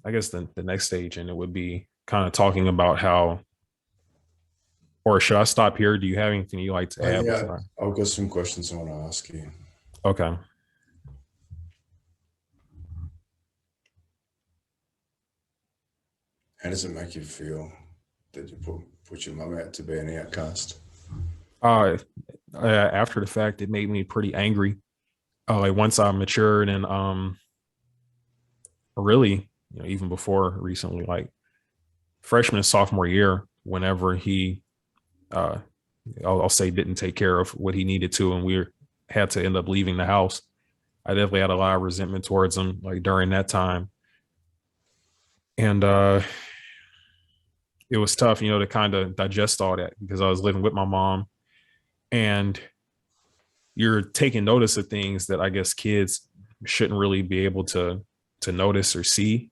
[SPEAKER 1] I guess the next stage in it would be kind of talking about how, or should I stop here? Do you have anything you like to add?
[SPEAKER 2] Yeah, I've got some questions I want to ask you.
[SPEAKER 1] Okay.
[SPEAKER 2] How does it make you feel that you put your mum out to be an outcast?
[SPEAKER 1] After the fact, it made me pretty angry. Like once I matured, and really, even before recently, like freshman and sophomore year, whenever he, I'll say, didn't take care of what he needed to, and we had to end up leaving the house, I definitely had a lot of resentment towards him, like during that time. And it was tough, to kind of digest all that, because I was living with my mom, and you're taking notice of things that I guess kids shouldn't really be able to notice or see.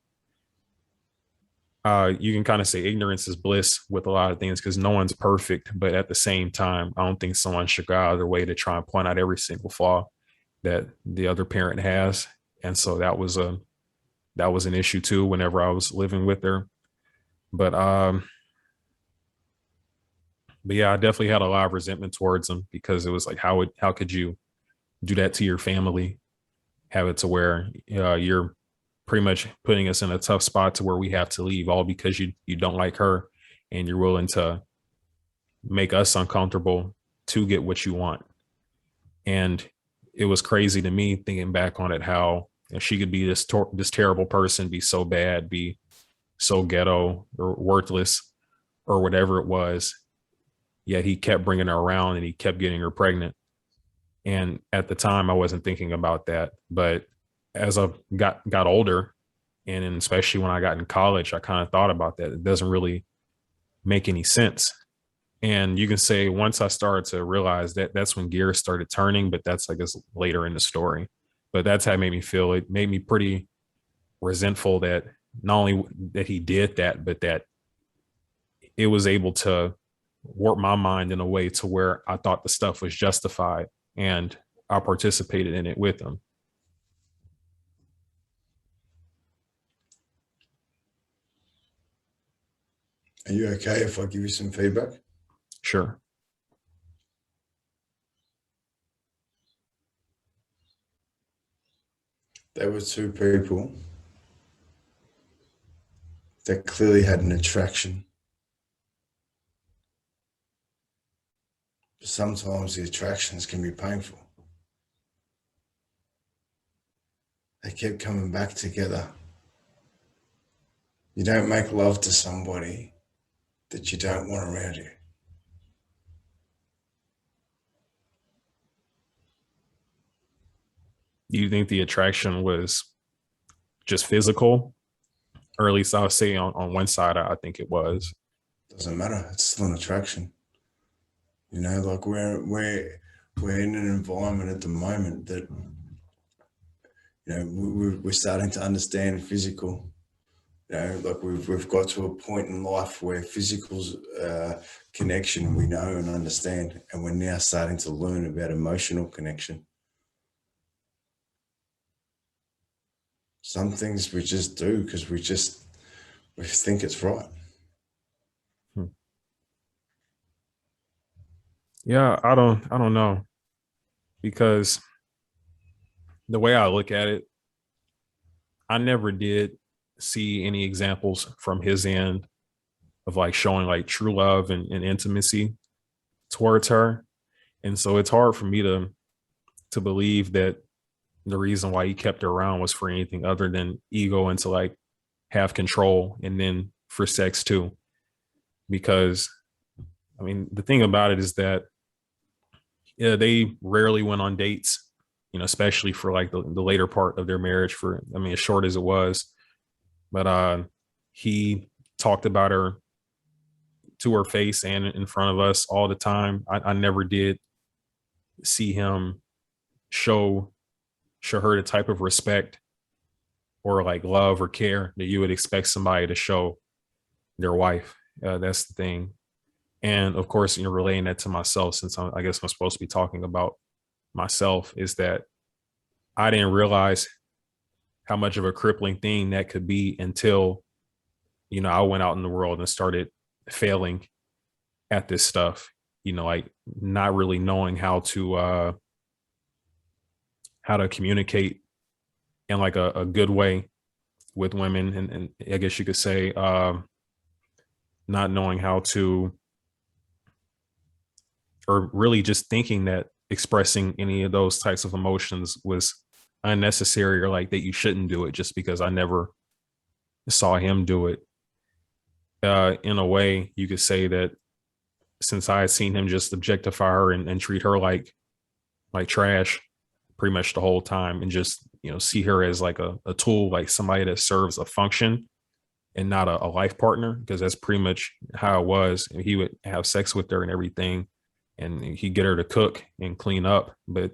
[SPEAKER 1] You can kind of say ignorance is bliss with a lot of things, because no one's perfect. But at the same time, I don't think someone should go out of their way to try and point out every single flaw that the other parent has. And so that was an issue too, whenever I was living with her. But yeah, I definitely had a lot of resentment towards him, because it was like, how could you do that to your family? Have it to where you're pretty much putting us in a tough spot to where we have to leave, all because you don't like her, and you're willing to make us uncomfortable to get what you want. And it was crazy to me thinking back on it, how she could be this terrible person, be so bad, be so ghetto or worthless or whatever it was. yet he kept bringing her around and he kept getting her pregnant. And at the time, I wasn't thinking about that. But as I got older, and especially when I got in college, I kind of thought about that. It doesn't really make any sense. And you can say once I started to realize that, that's when gears started turning, but that's, I guess, later in the story. But that's how it made me feel. It made me pretty resentful that not only that he did that, but that it was able to warp my mind in a way to where I thought the stuff was justified and I participated in it with him.
[SPEAKER 2] Are you okay if I give you some feedback?
[SPEAKER 1] Sure.
[SPEAKER 2] There were two people that clearly had an attraction. But sometimes the attractions can be painful. They kept coming back together. You don't make love to somebody that you don't want around you.
[SPEAKER 1] Do you think the attraction was just physical? Or at least I'll say on one side, I think it was.
[SPEAKER 2] Doesn't matter. It's still an attraction. You know, like we're in an environment at the moment that, you know, we're starting to understand physical. You know, like we've got to a point in life where physical's connection we know and understand, and we're now starting to learn about emotional connection. Some things we just do because we think it's right.
[SPEAKER 1] Yeah, I don't know, because the way I look at it, I never did see any examples from his end of like showing like true love and intimacy towards her. And so it's hard for me to believe that the reason why he kept her around was for anything other than ego and to like have control, and then for sex too. Because I mean, the thing about it is that, yeah, they rarely went on dates, especially for like the later part of their marriage, for, I mean, as short as it was. But he talked about her to her face and in front of us all the time. I never did see him show her the type of respect or like love or care that you would expect somebody to show their wife. That's the thing. And of course, relating that to myself, since I guess I'm supposed to be talking about myself, is that I didn't realize how much of a crippling thing that could be until, I went out in the world and started failing at this stuff, like not really knowing how to communicate in like a good way with women. And I guess you could say, not knowing how to, or really just thinking that expressing any of those types of emotions was unnecessary, or like that you shouldn't do it, just because I never saw him do it. In a way, you could say that since I had seen him just objectify her and treat her like trash pretty much the whole time, and just see her as like a tool, like somebody that serves a function and not a life partner, because that's pretty much how it was. And he would have sex with her and everything, and he'd get her to cook and clean up, but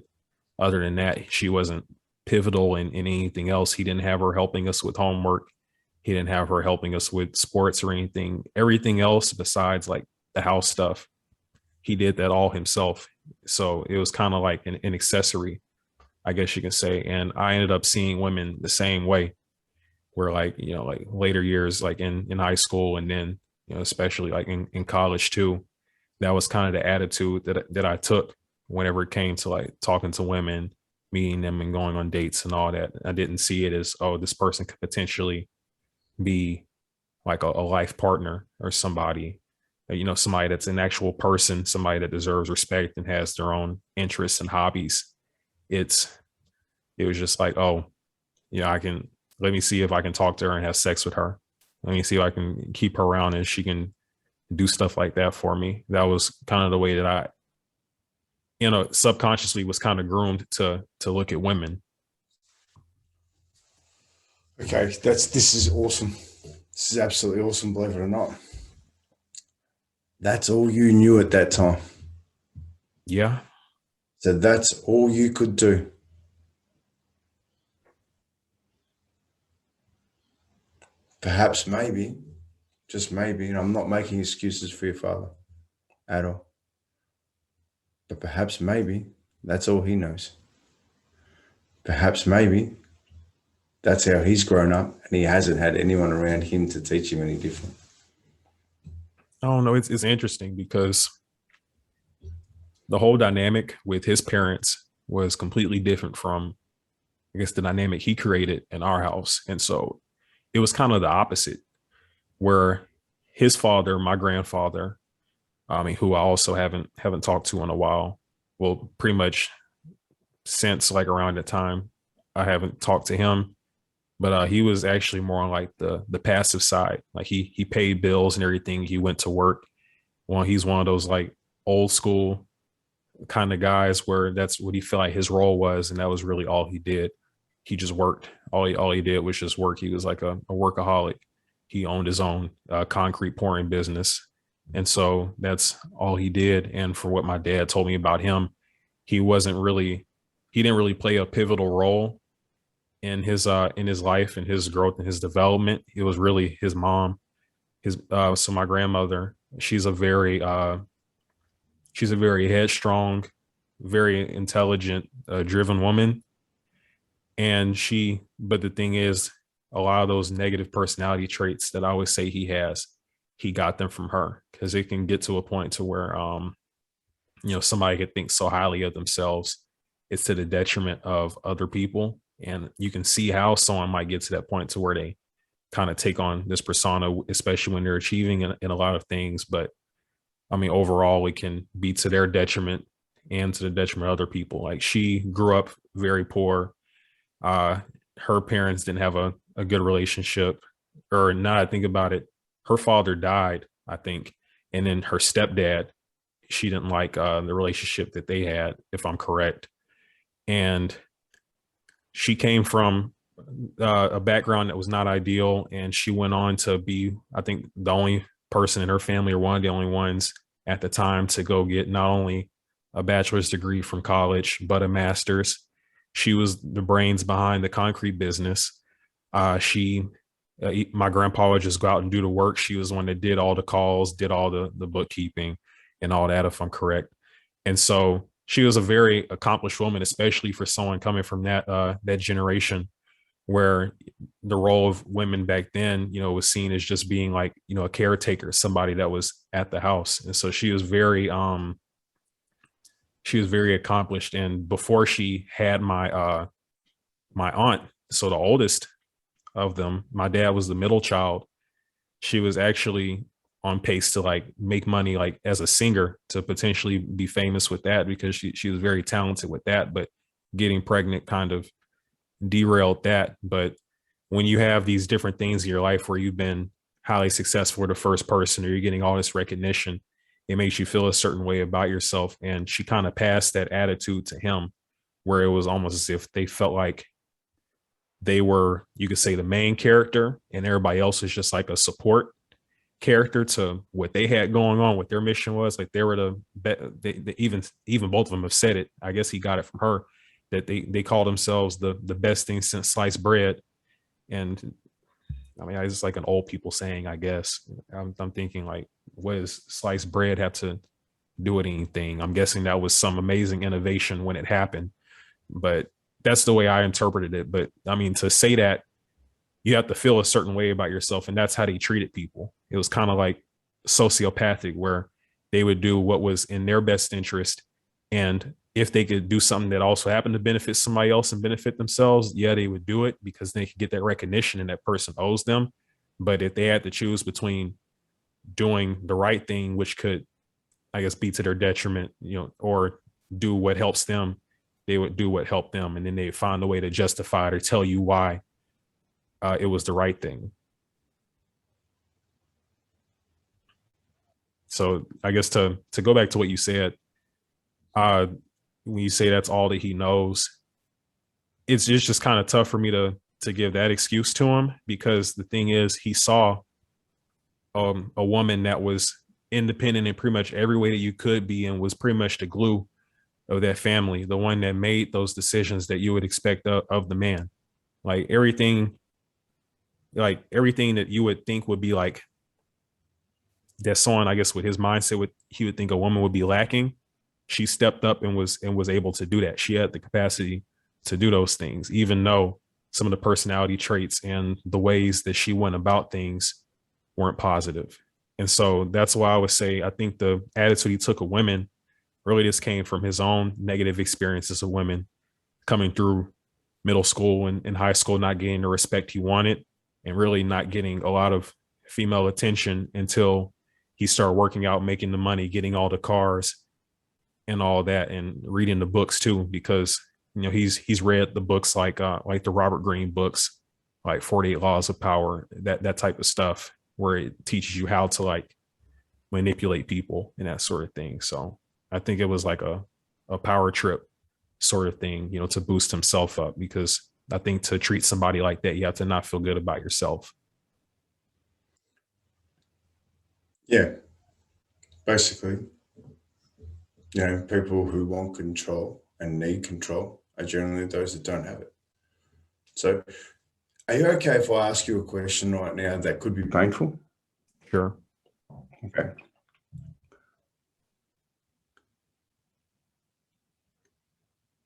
[SPEAKER 1] other than that, she wasn't pivotal in anything else. He didn't have her helping us with homework. He didn't have her helping us with sports or anything. Everything else besides like the house stuff, he did that all himself. So it was kind of like an accessory, I guess you can say. And I ended up seeing women the same way, where like, like later years, like in high school, and then, especially like in college too, that was kind of the attitude that I took whenever it came to like talking to women, meeting them and going on dates and all that. I didn't see it as, oh, this person could potentially be like a life partner or somebody, somebody that's an actual person, somebody that deserves respect and has their own interests and hobbies. It was just like, oh, let me see if I can talk to her and have sex with her. Let me see if I can keep her around and she can do stuff like that for me. That was kind of the way that I, subconsciously was kind of groomed to look at women.
[SPEAKER 2] Okay, this is awesome. This is absolutely awesome, believe it or not. That's all you knew at that time.
[SPEAKER 1] Yeah.
[SPEAKER 2] So that's all you could do. Perhaps, maybe, just maybe, and I'm not making excuses for your father at all, but perhaps, maybe, that's all he knows. Perhaps, maybe, that's how he's grown up and he hasn't had anyone around him to teach him any different.
[SPEAKER 1] I don't know. It's interesting because the whole dynamic with his parents was completely different from, I guess, the dynamic he created in our house. And so it was kind of the opposite, where his father, my grandfather, who I also haven't talked to in a while, well, pretty much since like around the time I haven't talked to him, but he was actually more on like the passive side. Like he paid bills and everything. He went to work. Well, he's one of those like old school kind of guys where that's what he felt like his role was, and that was really all he did. He just worked. All he did was just work. He was like a workaholic. He owned his own concrete pouring business, and so that's all he did. And for what my dad told me about him, he wasn't really he didn't really play a pivotal role in his life and his growth and his development. It was really his mom. His so my grandmother, she's a very headstrong, very intelligent, driven woman. And but the thing is, a lot of those negative personality traits that I always say he has, he got them from her, because it can get to a point to where, somebody could think so highly of themselves, it's to the detriment of other people. And you can see how someone might get to that point to where they kind of take on this persona, especially when they're achieving in a lot of things. But I mean, overall, it can be to their detriment and to the detriment of other people. Like, she grew up very poor. Uh, Her parents didn't have a good relationship. Or now I think about it, her father died, I think. And then her stepdad, she didn't like the relationship that they had, if I'm correct. And she came from a background that was not ideal. And she went on to be, I think, the only person in her family, or one of the only ones at the time, to go get not only a bachelor's degree from college, but a master's. She was the brains behind the concrete business. My grandpa would just go out and do the work. She was the one that did all the calls, did all the bookkeeping and all that, if I'm correct. And so she was a very accomplished woman, especially for someone coming from that generation, where the role of women back then, was seen as just being like, a caretaker, somebody that was at the house. And so she was very accomplished. And before she had my aunt, so the oldest of them, my dad was the middle child. She was actually on pace to like make money, like as a singer, to potentially be famous with that, because she was very talented with that. But getting pregnant kind of derailed that. But when you have these different things in your life where you've been highly successful for the first person, or you're getting all this recognition, it makes you feel a certain way about yourself. And she kind of passed that attitude to him, where it was almost as if they felt like they were, you could say, the main character, and everybody else is just like a support character to what they had going on, what their mission was. Like, they were even both of them have said it. I guess he got it from her, that they call themselves the best thing since sliced bread. And I mean, it's like an old people saying, I guess. I'm thinking, like, what does sliced bread have to do with anything? I'm guessing that was some amazing innovation when it happened, but that's the way I interpreted it. But I mean, to say that, you have to feel a certain way about yourself, and that's how they treated people. It was kind of like sociopathic, where they would do what was in their best interest. And if they could do something that also happened to benefit somebody else and benefit themselves, yeah, they would do it, because they could get that recognition and that person owes them. But if they had to choose between doing the right thing, which could, I guess, be to their detriment, or do what helps them, they would do what helped them. And then they find a way to justify it or tell you why it was the right thing. So I guess to go back to what you said, uh, when you say that's all that he knows, it's just kind of tough for me to give that excuse to him, because the thing is, he saw a woman that was independent in pretty much every way that you could be, and was pretty much the glue of that family, the one that made those decisions that you would expect of the man. Like everything that you would think would be like that someone, I guess, with his mindset, would he would think a woman would be lacking. She stepped up and was able to do that. She had the capacity to do those things, even though some of the personality traits and the ways that she went about things weren't positive. And so that's why I would say I think the attitude he took of women really just came from his own negative experiences of women coming through middle school and high school, not getting the respect he wanted, and really not getting a lot of female attention until he started working out, making the money, getting all the cars and all that, and reading the books too, because he's read the books like the Robert Greene books, like 48 Laws of Power, that type of stuff, where it teaches you how to like manipulate people and that sort of thing. So I think it was like a power trip sort of thing, to boost himself up, because I think to treat somebody like that, you have to not feel good about yourself.
[SPEAKER 2] Yeah, basically, people who want control and need control are generally those that don't have it. So, are you okay if I ask you a question right now that could be painful?
[SPEAKER 1] Sure.
[SPEAKER 2] Okay.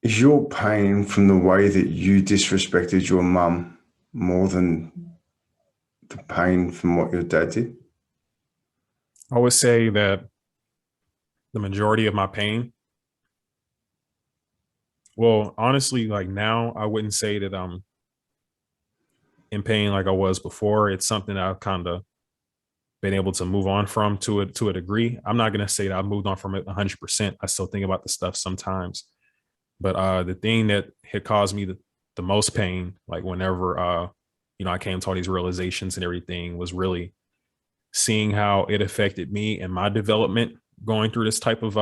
[SPEAKER 2] Is your pain from the way that you disrespected your mum more than the pain from what your dad did?
[SPEAKER 1] I would say that the majority of my pain, well, honestly, like now, I wouldn't say that I'm in pain like I was before. It's something that I've kind of been able to move on from to a degree. I'm not gonna say that I've moved on from it 100%. I still think about the stuff sometimes, but the thing that had caused me the most pain, like whenever I came to all these realizations and everything, was really seeing how it affected me and my development going through this type of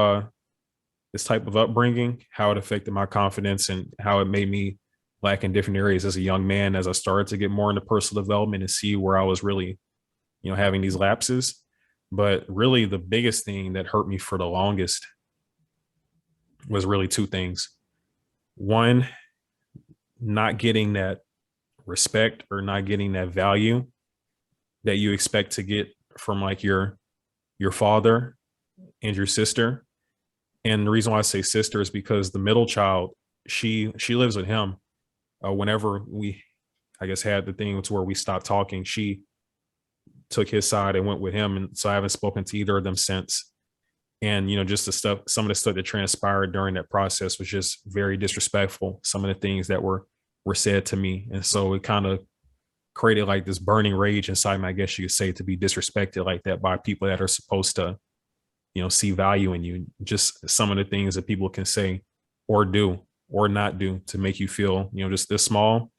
[SPEAKER 1] upbringing, how it affected my confidence and how it made me lack in different areas as a young man, as I started to get more into personal development and see where I was really, having these lapses. But really the biggest thing that hurt me for the longest was really two things. One, not getting that respect or not getting that value that you expect to get from like your father and your sister. And the reason why I say sister is because the middle child, she lives with him. Whenever we, I guess, had the thing to where we stopped talking, she took his side and went with him, and so I haven't spoken to either of them since. And just some of the stuff that transpired during that process was just very disrespectful. Some of the things that were said to me, and so it kind of created like this burning rage inside me, I guess you could say, to be disrespected like that by people that are supposed to see value in you. Just some of the things that people can say or do or not do to make you feel just this small.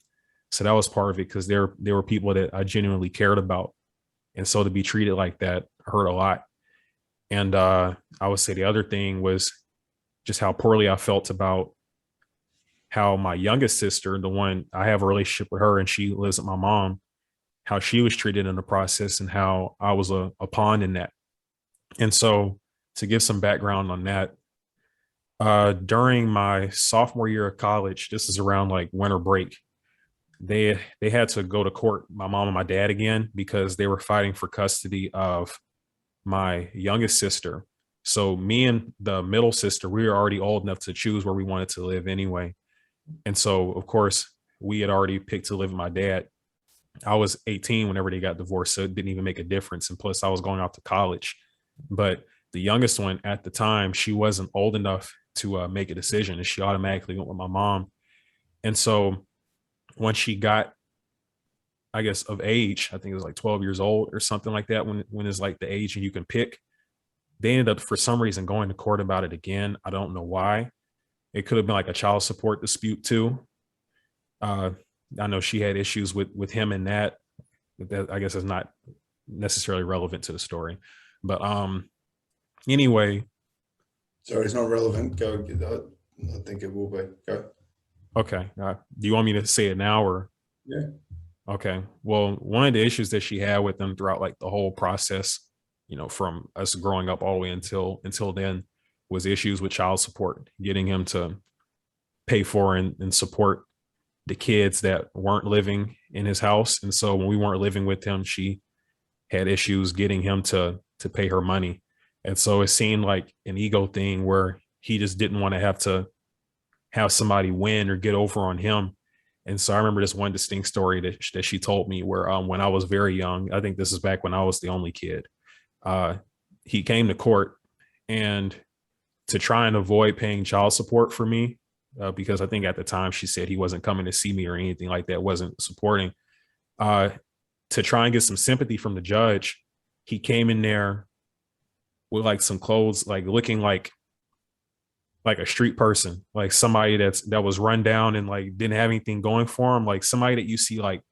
[SPEAKER 1] So that was part of it, because there were people that I genuinely cared about, and so to be treated like that hurt a lot. And I would say the other thing was just how poorly I felt about how my youngest sister, the one I have a relationship with her and she lives with my mom, how she was treated in the process and how I was a pawn in that. And so to give some background on that, during my sophomore year of college, this is around like winter break, they had to go to court, my mom and my dad, again, because they were fighting for custody of my youngest sister. So me and the middle sister, we were already old enough to choose where we wanted to live anyway. And so, of course, we had already picked to live with my dad. I was 18 whenever they got divorced, so it didn't even make a difference. And plus, I was going off to college. But the youngest one at the time, she wasn't old enough to make a decision, and she automatically went with my mom. And so when she got, I guess, of age, I think it was like 12 years old or something like that, when it's like the age and you can pick, they ended up for some reason going to court about it again. I don't know why. It could have been like a child support dispute too. Uh, I know she had issues with him and that I guess is not necessarily relevant to the story. But Anyway,
[SPEAKER 3] Sorry, it's not relevant. Go. I think it will be. Go.
[SPEAKER 1] okay. Do you want me to say it now or?
[SPEAKER 3] Yeah.
[SPEAKER 1] Okay. Well, one of the issues that she had with them throughout like the whole process, from us growing up all the way until then, was issues with child support, getting him to pay for and support the kids that weren't living in his house. And so when we weren't living with him, she had issues getting him to pay her money. And so it seemed like an ego thing where he just didn't want to have somebody win or get over on him. And so I remember this one distinct story that she told me where when I was very young, I think this is back when I was the only kid, he came to court and to try and avoid paying child support for me, because I think at the time she said he wasn't coming to see me or anything like that, wasn't supporting, to try and get some sympathy from the judge. He came in there with like some clothes, like looking like a street person, like somebody that was run down and like didn't have anything going for him, like somebody that you see like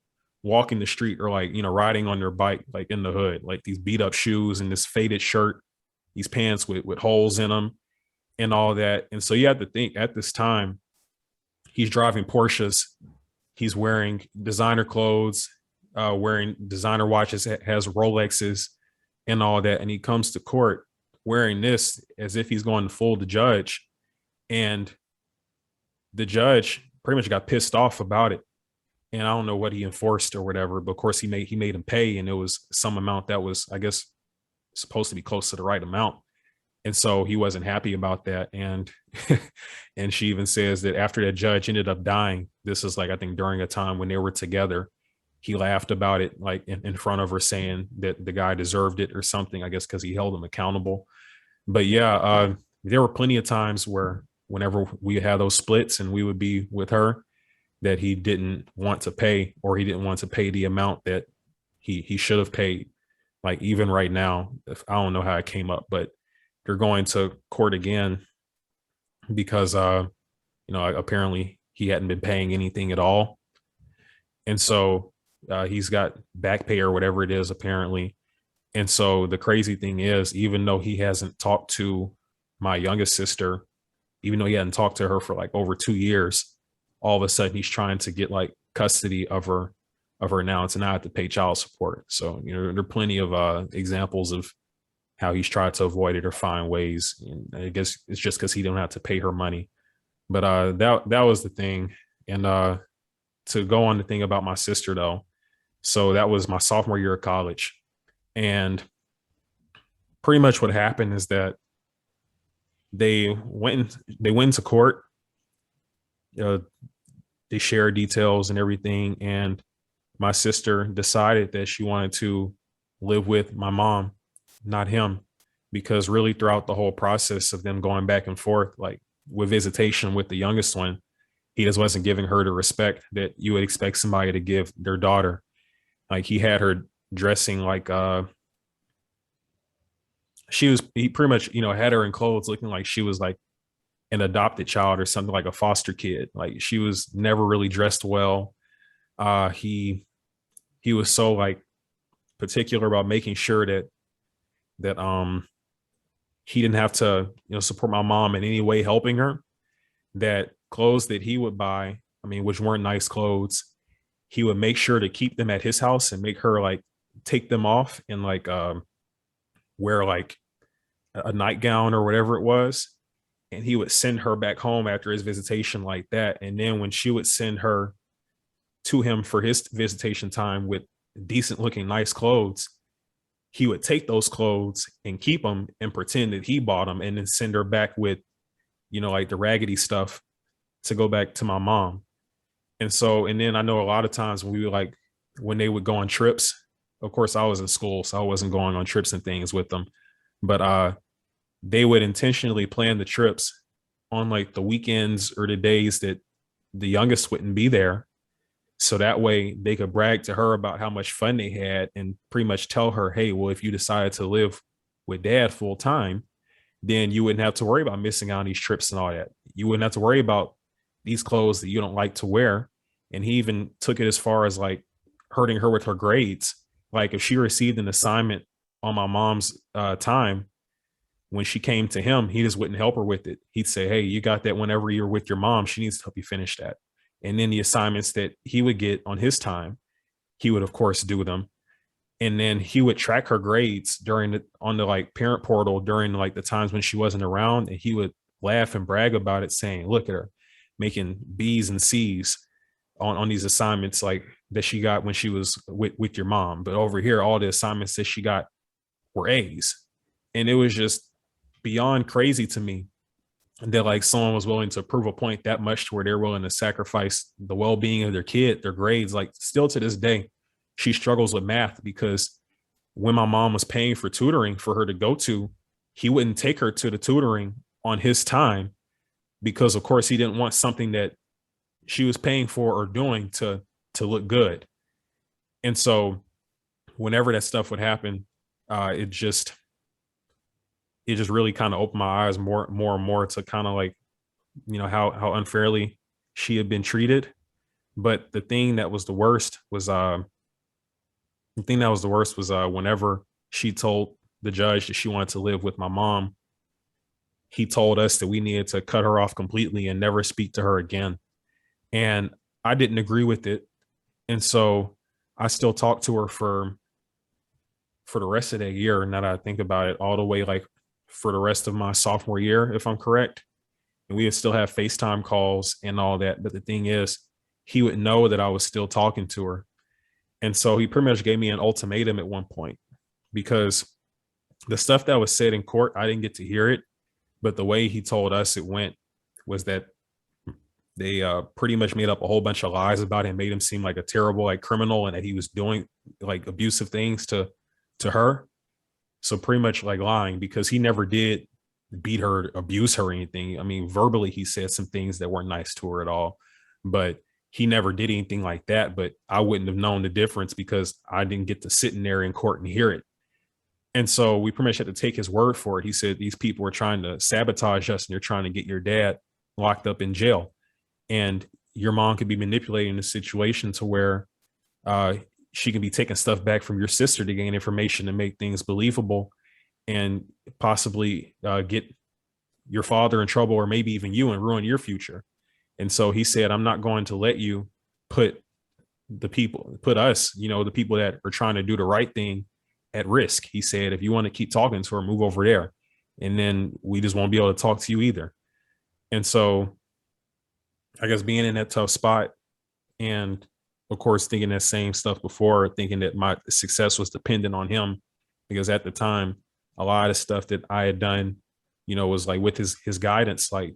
[SPEAKER 1] walking the street or like riding on their bike, like in the hood, like these beat up shoes and this faded shirt, these pants with holes in them and all that. And so you have to think at this time he's driving Porsches, he's wearing designer clothes, wearing designer watches, has Rolexes and all that, and he comes to court wearing this as if he's going to fool the judge. And the judge pretty much got pissed off about it. And I don't know what he enforced or whatever, but of course he made him pay, and it was some amount that was, I guess, supposed to be close to the right amount. And so he wasn't happy about that. And and she even says that after that judge ended up dying, this is like, I think during a time when they were together, he laughed about it, like in front of her, saying that the guy deserved it or something, I guess, because he held him accountable. But yeah, there were plenty of times where whenever we had those splits and we would be with her, that he didn't want to pay, or he didn't want to pay the amount that he should have paid. Like even right now, I don't know how it came up, but they're going to court again because apparently he hadn't been paying anything at all. And so he's got back pay or whatever it is, apparently. And so the crazy thing is, even though he hasn't talked to my youngest sister, even though he hadn't talked to her for like over 2 years, all of a sudden he's trying to get like custody of her now, and to not have to pay child support. So, there are plenty of examples of how he's tried to avoid it or find ways. And I guess it's just because he don't have to pay her money. But that was the thing. And to go on the thing about my sister though, so that was my sophomore year of college. And pretty much what happened is that they went to court. They shared details and everything. And my sister decided that she wanted to live with my mom, not him, because really throughout the whole process of them going back and forth, like with visitation with the youngest one, he just wasn't giving her the respect that you would expect somebody to give their daughter. Like he had her dressing like he pretty much, had her in clothes looking like she was like an adopted child or something, like a foster kid. Like she was never really dressed well. He was so like particular about making sure that he didn't have to, support my mom in any way, helping her, that clothes that he would buy, I mean, which weren't nice clothes, he would make sure to keep them at his house and make her like take them off and like wear like a nightgown or whatever it was. And he would send her back home after his visitation like that. And then when she would send her to him for his visitation time with decent looking, nice clothes, he would take those clothes and keep them and pretend that he bought them, and then send her back with, like the raggedy stuff to go back to my mom. And so, and then I know a lot of times when they would go on trips, of course I was in school, so I wasn't going on trips and things with them, but they would intentionally plan the trips on like the weekends or the days that the youngest wouldn't be there. So that way they could brag to her about how much fun they had and pretty much tell her, hey, well, if you decided to live with dad full time, then you wouldn't have to worry about missing out on these trips and all that. You wouldn't have to worry about these clothes that you don't like to wear. And he even took it as far as like hurting her with her grades. Like if she received an assignment on my mom's time, when she came to him, he just wouldn't help her with it. He'd say, hey, you got that whenever you're with your mom, she needs to help you finish that. And then the assignments that he would get on his time, he would of course do them. And then he would track her grades on the like parent portal during like the times when she wasn't around. And he would laugh and brag about it, saying, look at her making B's and C's on these assignments like that she got when she was with your mom. But over here, all the assignments that she got were A's. And it was just beyond crazy to me that like someone was willing to prove a point that much to where they're willing to sacrifice the well-being of their kid, their grades. Like still to this day, she struggles with math because when my mom was paying for tutoring for her to go to, he wouldn't take her to the tutoring on his time because of course he didn't want something that she was paying for or doing to look good. And so whenever that stuff would happen, it just really kind of opened my eyes more and more to kind of like, how unfairly she had been treated. But the thing that was the worst was whenever she told the judge that she wanted to live with my mom, he told us that we needed to cut her off completely and never speak to her again. And I didn't agree with it. And so I still talked to her for the rest of that year. Now that I think about it, all the way like for the rest of my sophomore year, if I'm correct. And we would still have FaceTime calls and all that. But the thing is, he would know that I was still talking to her. And so he pretty much gave me an ultimatum at one point because the stuff that was said in court, I didn't get to hear it. But the way he told us it went was that they pretty much made up a whole bunch of lies about him, made him seem like a terrible like criminal and that he was doing like abusive things to her. So pretty much like lying because he never did beat her, abuse her or anything. I mean, verbally, he said some things that weren't nice to her at all, but he never did anything like that. But I wouldn't have known the difference because I didn't get to sit in there in court and hear it. And so we pretty much had to take his word for it. He said, these people are trying to sabotage us and they're trying to get your dad locked up in jail. And your mom could be manipulating the situation to where she can be taking stuff back from your sister to gain information and make things believable and possibly get your father in trouble or maybe even you and ruin your future. And so he said, I'm not going to let you put us, the people that are trying to do the right thing at risk. He said, if you want to keep talking to her, move over there. And then we just won't be able to talk to you either. And so I guess being in that tough spot and of course, thinking that same stuff before, thinking that my success was dependent on him, because at the time, a lot of stuff that I had done, was like with his guidance, like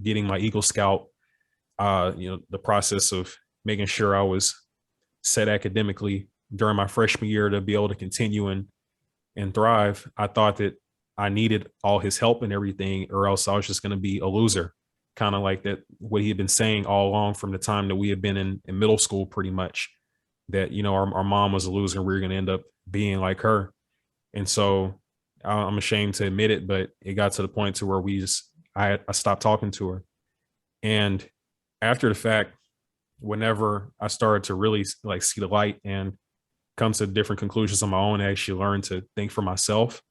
[SPEAKER 1] getting my Eagle Scout, the process of making sure I was set academically during my freshman year to be able to continue and thrive. I thought that I needed all his help and everything, or else I was just going to be a loser. Kind of like that, what he had been saying all along from the time that we had been in middle school, pretty much, that, our mom was a loser and we were going to end up being like her. And so I'm ashamed to admit it, but it got to the point to where I stopped talking to her. And after the fact, whenever I started to really like see the light and come to different conclusions on my own, I actually learned to think for myself.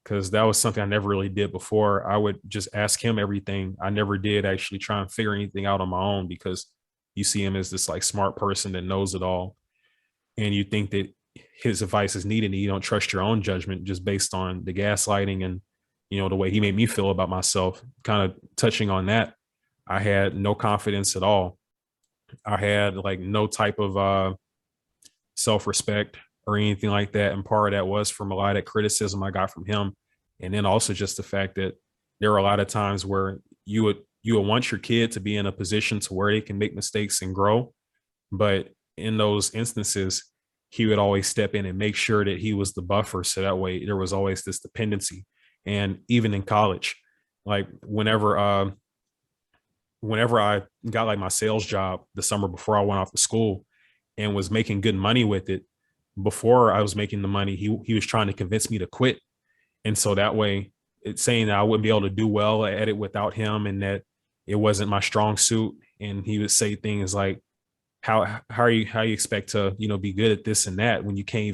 [SPEAKER 1] Because that was something I never really did before. I would just ask him everything. I never did actually try and figure anything out on my own because you see him as this like smart person that knows it all. And you think that his advice is needed and you don't trust your own judgment just based on the gaslighting and, the way he made me feel about myself. Kind of touching on that, I had no confidence at all. I had like no type of self-respect or anything like that. And part of that was from a lot of criticism I got from him. And then also just the fact that there were a lot of times where you would want your kid to be in a position to where they can make mistakes and grow. But in those instances, he would always step in and make sure that he was the buffer. So that way there was always this dependency. And even in college, like whenever I got like my sales job the summer before I went off to school and was making good money with it, before I was making the money, he was trying to convince me to quit. And so that way it's saying that I wouldn't be able to do well at it without him and that it wasn't my strong suit. And he would say things like, how you expect to, be good at this and that when you can't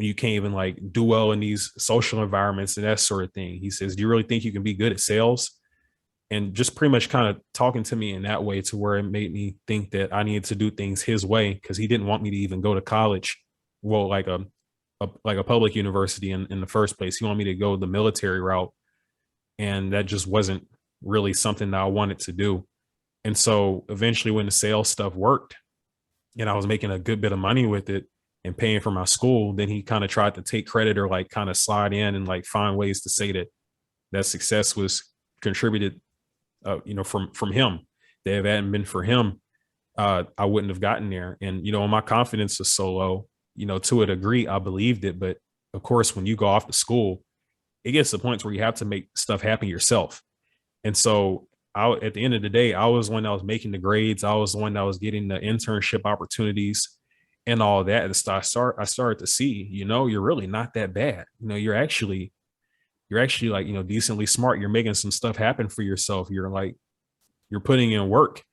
[SPEAKER 1] when you can't even like do well in these social environments and that sort of thing. He says, do you really think you can be good at sales? And just pretty much kind of talking to me in that way, to where it made me think that I needed to do things his way, because he didn't want me to even go to college. Well, like a public university in the first place. He wanted me to go the military route. And that just wasn't really something that I wanted to do. And so eventually when the sales stuff worked and I was making a good bit of money with it and paying for my school, then he kind of tried to take credit or like kind of slide in and like find ways to say that success was contributed, from him. That if it hadn't been for him, I wouldn't have gotten there. And, my confidence was so low, to a degree, I believed it. But of course, when you go off to school, it gets to points where you have to make stuff happen yourself. And so at the end of the day, I was the one that was making the grades. I was the one that was getting the internship opportunities and all of that. And I started to see, you're really not that bad. You're actually like, decently smart. You're making some stuff happen for yourself. You're putting in work.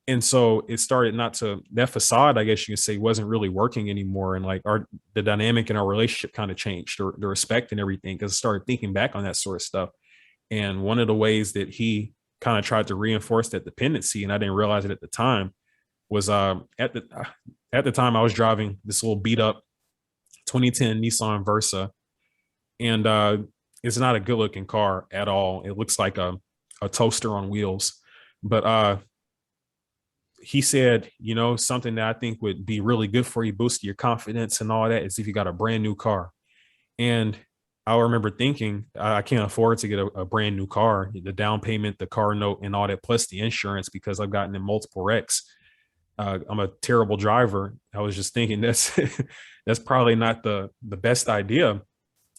[SPEAKER 1] And so it started that facade, I guess you could say, wasn't really working anymore. And like the dynamic in our relationship kind of changed, the respect and everything, because I started thinking back on that sort of stuff. And one of the ways that he kind of tried to reinforce that dependency, and I didn't realize it at the time, was at the time I was driving this little beat up 2010 Nissan Versa. And it's not a good looking car at all. It looks like a toaster on wheels. But he said, something that I think would be really good for you, boost your confidence and all that, is if you got a brand new car. And I remember thinking, I can't afford to get a brand new car, the down payment, the car note and all that, plus the insurance, because I've gotten in multiple wrecks. I'm a terrible driver. I was just thinking that's probably not the best idea.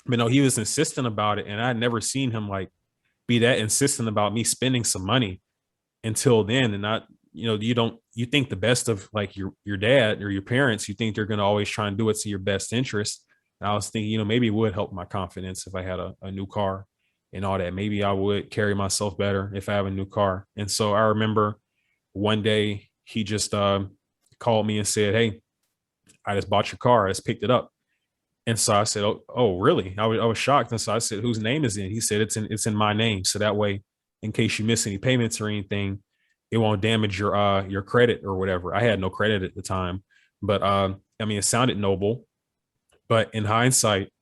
[SPEAKER 1] But no, he was insistent about it. And I had never seen him like be that insistent about me spending some money until then. And not, you think the best of like your dad or your parents, you think they're going to always try and do what's in your best interest. And I was thinking, maybe it would help my confidence if I had a new car and all that. Maybe I would carry myself better if I have a new car. And so I remember one day he just called me and said, "Hey, I just bought your car. I just picked it up." And so I said, "Oh, really?" I was shocked. And so I said, "Whose name is it?" He said, "It's in my name. So that way, in case you miss any payments or anything, it won't damage your credit or whatever." I had no credit at the time, but it sounded noble. But in hindsight,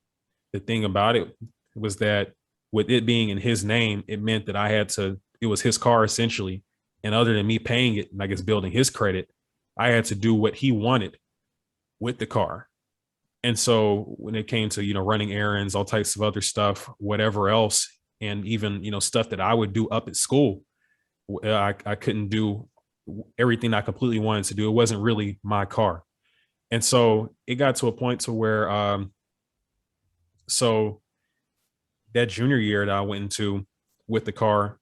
[SPEAKER 1] the thing about it was that with it being in his name, it meant that it was his car essentially. And other than me paying it, like it's building his credit, I had to do what he wanted with the car. And so when it came to, running errands, all types of other stuff, whatever else, and even, stuff that I would do up at school, I couldn't do everything I completely wanted to do. It wasn't really my car. And so it got to a point to where, so that junior year that I went into with the car,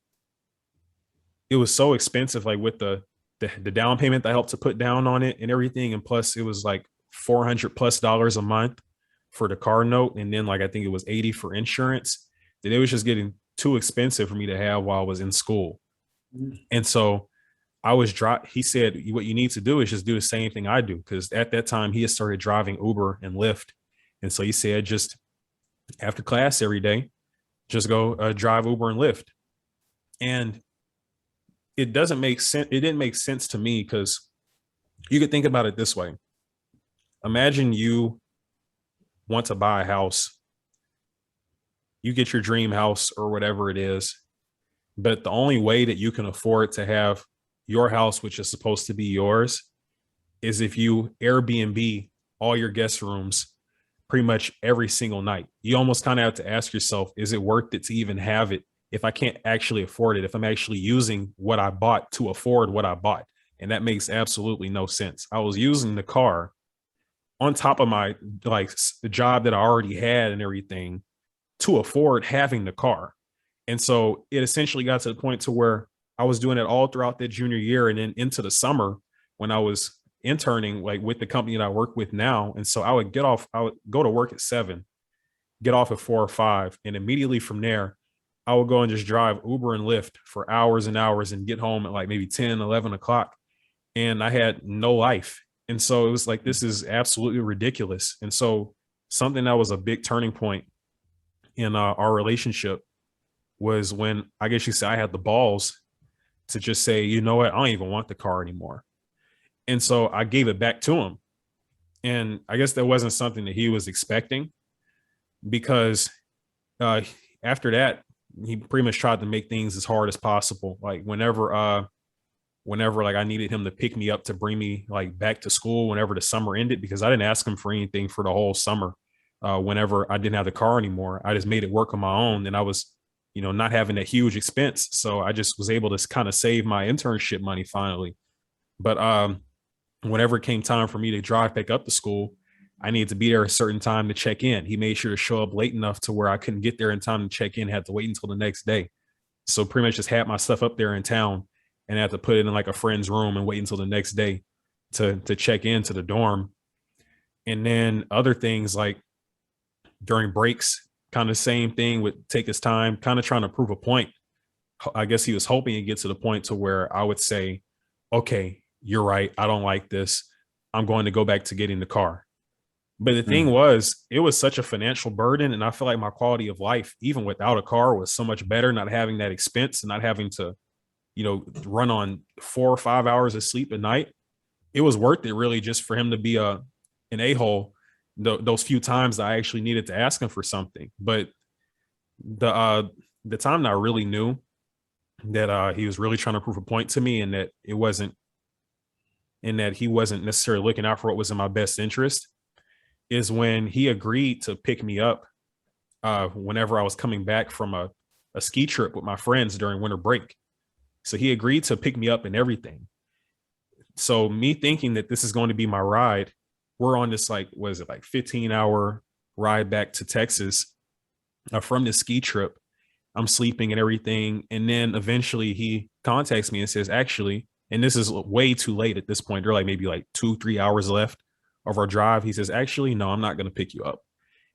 [SPEAKER 1] it was so expensive, like with the down payment that I helped to put down on it and everything. And plus it was like $400+ a month for the car note. And then like, I think it was 80 for insurance, that it was just getting too expensive for me to have while I was in school. And so he said, what you need to do is just do the same thing I do. Cause at that time he had started driving Uber and Lyft. And so he said, just after class every day, just go drive Uber and Lyft. And it doesn't make sense. It didn't make sense to me, because you could think about it this way. Imagine you want to buy a house. You get your dream house or whatever it is, but the only way that you can afford to have your house, which is supposed to be yours, is if you Airbnb all your guest rooms pretty much every single night. You almost kind of have to ask yourself, is it worth it to even have it if I can't actually afford it, if I'm actually using what I bought to afford what I bought? And that makes absolutely no sense. I was using the car on top of my the job that I already had and everything to afford having the car. And so it essentially got to the point to where I was doing it all throughout that junior year and then into the summer when I was interning like with the company that I work with now. And so I would go to work at 7, get off at 4 or 5. And immediately from there, I would go and just drive Uber and Lyft for hours and hours and get home at like maybe 10, 11 o'clock. And I had no life. And so it was like, this is absolutely ridiculous. And so something that was a big turning point in our relationship was when, I guess you say, I had the balls to just say, you know what, I don't even want the car anymore. And so I gave it back to him. And I guess that wasn't something that he was expecting, because uh, after that, he pretty much tried to make things as hard as possible. Like whenever like I needed him to pick me up to bring me like back to school whenever the summer ended, because I didn't ask him for anything for the whole summer. Whenever I didn't have the car anymore, I just made it work on my own, and I was, not having that huge expense. So I just was able to kind of save my internship money finally. But whenever it came time for me to drive back up to school, I needed to be there a certain time to check in. He made sure to show up late enough to where I couldn't get there in time to check in, had to wait until the next day. So pretty much just had my stuff up there in town and had to put it in like a friend's room and wait until the next day to check into the dorm. And then other things like during breaks, kind of same thing, would take his time, kind of trying to prove a point. I guess he was hoping to get to the point to where I would say, okay, you're right, I don't like this, I'm going to go back to getting the car. But the thing was, it was such a financial burden. And I feel like my quality of life, even without a car, was so much better, not having that expense and not having to, run on 4 or 5 hours of sleep a night. It was worth it, really, just for him to be an a-hole those few times that I actually needed to ask him for something. But the time that I really knew that he was really trying to prove a point to me, and that he wasn't necessarily looking out for what was in my best interest, is when he agreed to pick me up whenever I was coming back from a ski trip with my friends during winter break. So he agreed to pick me up and everything. So me thinking that this is going to be my ride, we're on this, like, what is it, like 15-hour ride back to Texas from this ski trip. I'm sleeping and everything. And then eventually he contacts me and says, actually, and this is way too late at this point, they're like maybe like 2-3 hours left of our drive. He says, actually, no, I'm not going to pick you up.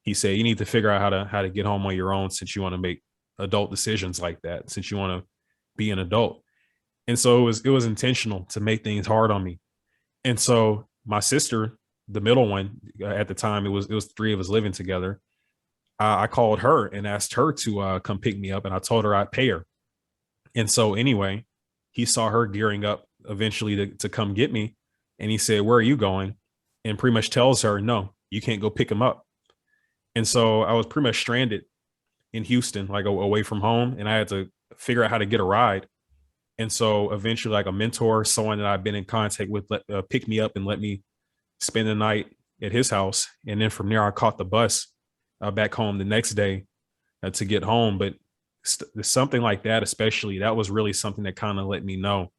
[SPEAKER 1] He said, you need to figure out how to get home on your own, since you want to make adult decisions like that, since you want to be an adult. And so it was intentional to make things hard on me. And so my sister, the middle one, at the time, it was 3 of us living together. I called her and asked her to come pick me up, and I told her I'd pay her. And so anyway, he saw her gearing up eventually to come get me, and he said, where are you going? And pretty much tells her, no, you can't go pick him up. And so I was pretty much stranded in Houston, like away from home, and I had to figure out how to get a ride. And so eventually, like, a mentor, someone that I've been in contact with, picked me up and let me spend the night at his house. And then from there, I caught the bus back home the next day to get home. But something like that, especially, that was really something that kind of let me know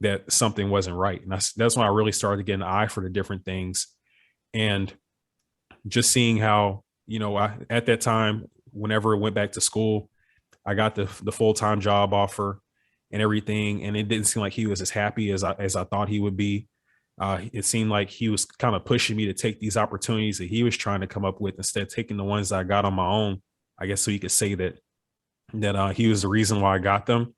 [SPEAKER 1] that something wasn't right. And that's when I really started to get an eye for the different things. And just seeing how, at that time, whenever I went back to school, I got the full-time job offer and everything. And it didn't seem like he was as happy as I thought he would be. It seemed like he was kind of pushing me to take these opportunities that he was trying to come up with, instead of taking the ones that I got on my own, I guess, so he could say that he was the reason why I got them.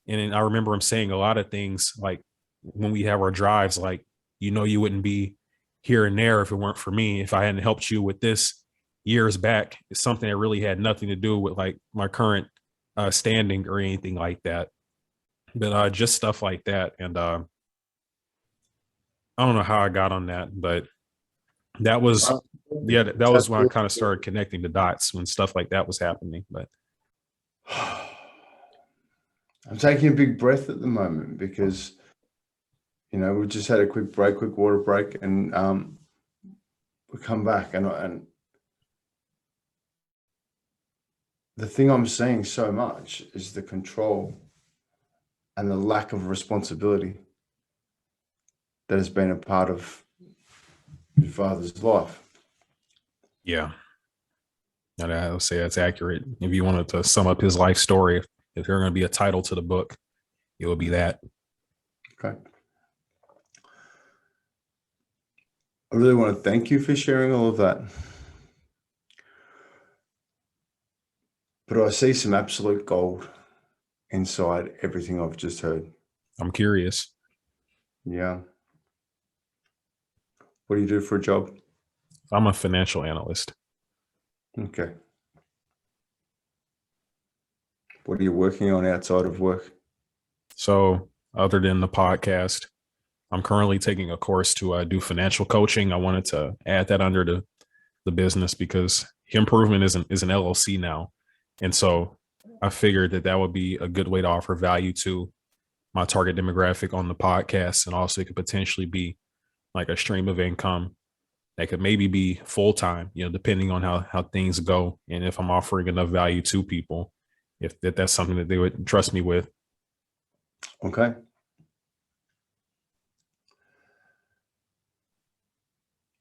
[SPEAKER 1] And I remember him saying a lot of things, like when we have our drives, like, you wouldn't be here and there if it weren't for me. If I hadn't helped you with this years back, it's something that really had nothing to do with like my current standing or anything like that. But just stuff like that. And I don't know how I got on that, but that was, that was when I kind of started connecting the dots, when stuff like that was happening. But
[SPEAKER 2] I'm taking a big breath at the moment because, we just had a quick water break, and we come back, and the thing I'm seeing so much is the control and the lack of responsibility that has been a part of your father's life.
[SPEAKER 1] yeah, and I'll say that's accurate. If you wanted to sum up his life story, if there's going to be a title to the book, it would be that.
[SPEAKER 2] Okay. I really want to thank you for sharing all of that. But I see some absolute gold inside everything I've just heard.
[SPEAKER 1] I'm curious.
[SPEAKER 2] Yeah. What do you do for a job?
[SPEAKER 1] I'm a financial analyst.
[SPEAKER 2] Okay. What are you working on outside of work?
[SPEAKER 1] So other than the podcast, I'm currently taking a course to do financial coaching. I wanted to add that under the business because Himprovement is an LLC now. And so I figured that would be a good way to offer value to my target demographic on the podcast. And also it could potentially be like a stream of income that could maybe be full-time, depending on how things go. And if I'm offering enough value to people, if that's something that they would trust me with.
[SPEAKER 2] Okay.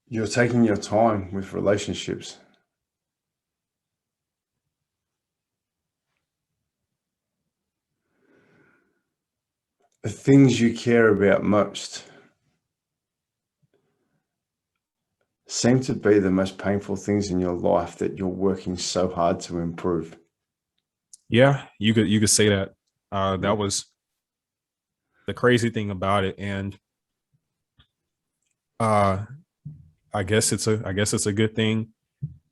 [SPEAKER 2] You're taking your time with relationships. The things you care about most seem to be the most painful things in your life that you're working so hard to improve.
[SPEAKER 1] Yeah, you could say that. That was the crazy thing about it. And I guess it's a good thing.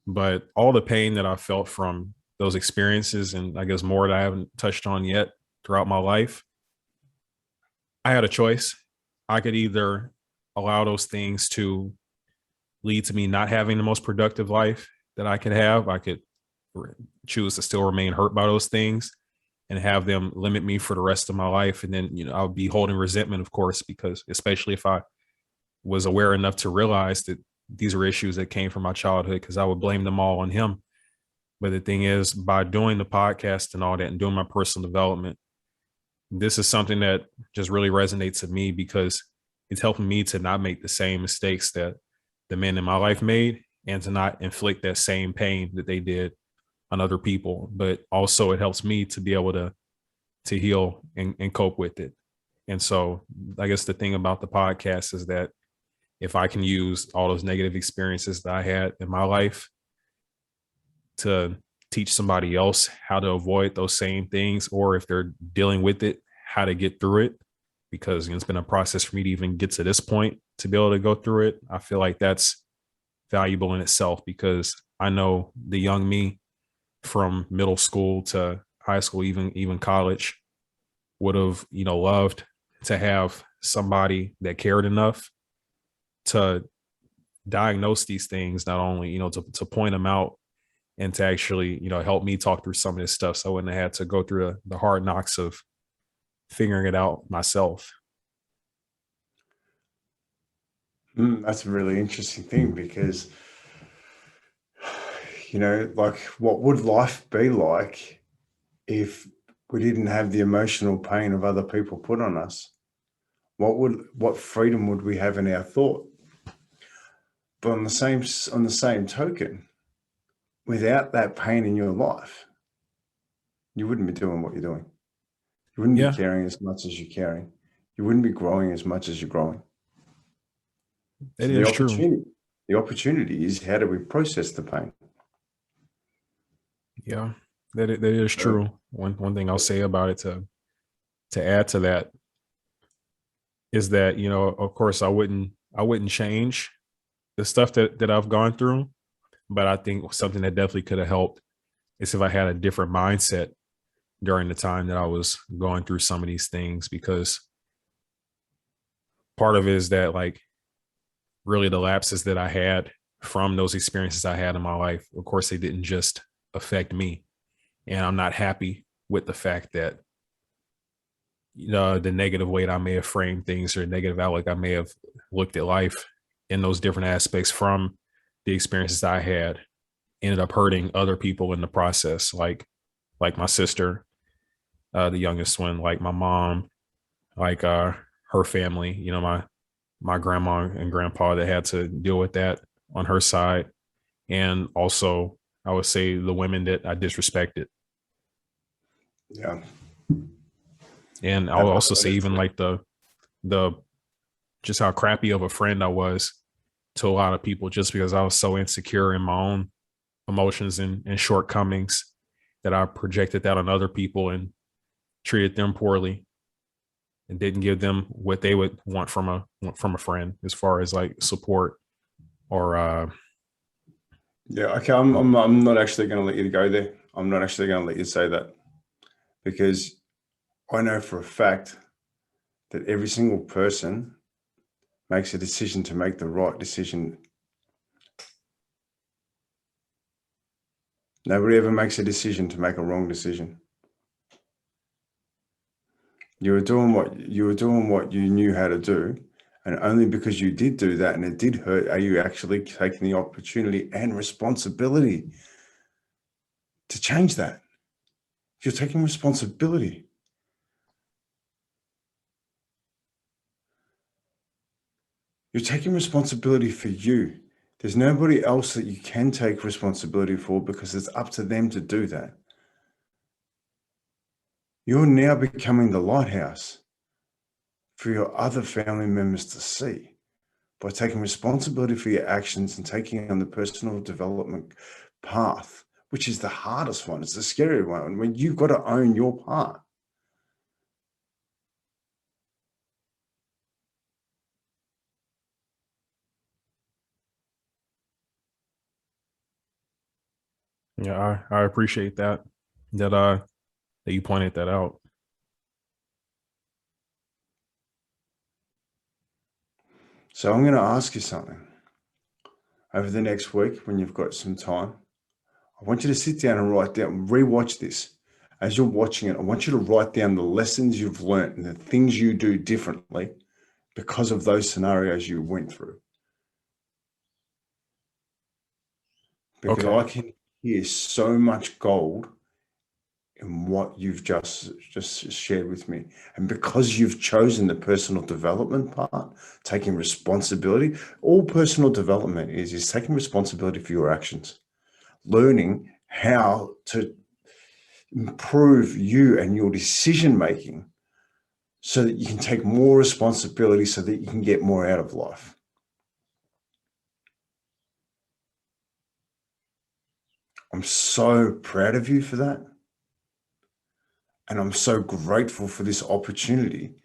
[SPEAKER 1] But all the pain that I felt from those experiences, and I guess more that I haven't touched on yet throughout my life, I had a choice. I could either allow those things to lead to me not having the most productive life that I could have. I could choose to still remain hurt by those things and have them limit me for the rest of my life. And then, I'll be holding resentment, of course, because especially if I was aware enough to realize that these were issues that came from my childhood, because I would blame them all on him. But the thing is, by doing the podcast and all that and doing my personal development, this is something that just really resonates with me because it's helping me to not make the same mistakes that the men in my life made and to not inflict that same pain that they did on other people. But also it helps me to be able to heal and cope with it. And so I guess the thing about the podcast is that if I can use all those negative experiences that I had in my life to teach somebody else how to avoid those same things, or if they're dealing with it, how to get through it, because it's been a process for me to even get to this point to be able to go through it. I feel like that's valuable in itself, because I know the young me from middle school to high school, even college, would have, loved to have somebody that cared enough to diagnose these things, not only, to point them out and to actually, help me talk through some of this stuff. So I wouldn't have had to go through the hard knocks of figuring it out myself.
[SPEAKER 2] That's a really interesting thing because, like, what would life be like if we didn't have the emotional pain of other people put on us? What freedom would we have in our thought? But on the same token, without that pain in your life, you wouldn't be doing what you're doing. You wouldn't be
[SPEAKER 1] Yeah,
[SPEAKER 2] caring as much as you're caring. You wouldn't be growing as much as you're growing.
[SPEAKER 1] it
[SPEAKER 2] So
[SPEAKER 1] is true.
[SPEAKER 2] the opportunity is, how do we process the pain?
[SPEAKER 1] Yeah, that is
[SPEAKER 2] So,
[SPEAKER 1] true. One thing I'll say about it to add to that is that, of course I wouldn't change the stuff that I've gone through, but I think something that definitely could have helped is if I had a different mindset during the time that I was going through some of these things, because part of it is that, like, really the lapses that I had from those experiences I had in my life, of course, they didn't just affect me. And I'm not happy with the fact that, the negative way that I may have framed things, or negative outlook I may have looked at life in those different aspects from the experiences I had, ended up hurting other people in the process, like my sister, the youngest one, like my mom, like her family, my grandma and grandpa that had to deal with that on her side. And also I would say the women that I disrespected.
[SPEAKER 2] yeah,
[SPEAKER 1] And I'll also say even
[SPEAKER 2] absolutely.
[SPEAKER 1] like the just how crappy of a friend I was to a lot of people, just because I was so insecure in my own emotions and shortcomings, that I projected that on other people and treated them poorly and didn't give them what they would want from a friend, as far as like support or
[SPEAKER 2] Yeah, okay. I'm not actually going to let you go there. I'm not actually going to let you say that, because I know for a fact that every single person makes a decision to make the right decision. Nobody ever makes a decision to make a wrong decision. You were doing what you knew how to do, and only because you did do that and it did hurt are you actually taking the opportunity and responsibility to change that. You're taking responsibility. You're taking responsibility for you. There's nobody else that you can take responsibility for, because it's up to them to do that. You're now becoming the lighthouse for your other family members to see by taking responsibility for your actions and taking on the personal development path, which is the hardest one. It's the scary one, when you've got to own your part.
[SPEAKER 1] Yeah, I appreciate that you pointed that out.
[SPEAKER 2] So I'm going to ask you something. Over the next week, when you've got some time, I want you to sit down and write down, rewatch this. As you're watching it, I want you to write down the lessons you've learned and the things you do differently because of those scenarios you went through. Because
[SPEAKER 1] Okay.
[SPEAKER 2] I can hear so much gold in what you've just shared with me. And because you've chosen the personal development part, taking responsibility, all personal development is taking responsibility for your actions, learning how to improve you and your decision making so that you can take more responsibility, so that you can get more out of life. I'm so proud of you for that. And I'm so grateful for this opportunity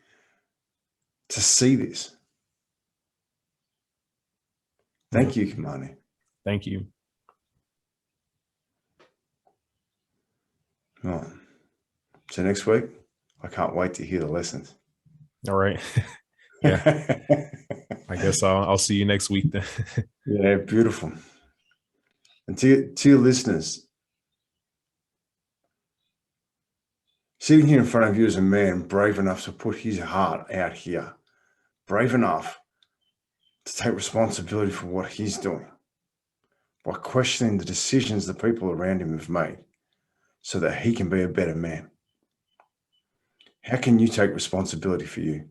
[SPEAKER 2] to see this. Thank you, Kimani.
[SPEAKER 1] Thank you.
[SPEAKER 2] Right. So next week, I can't wait to hear the lessons.
[SPEAKER 1] All right. Yeah. I guess I'll see you next week then.
[SPEAKER 2] Yeah, beautiful. And to your listeners, sitting here in front of you is a man brave enough to put his heart out here, brave enough to take responsibility for what he's doing by questioning the decisions the people around him have made so that he can be a better man. How can you take responsibility for you?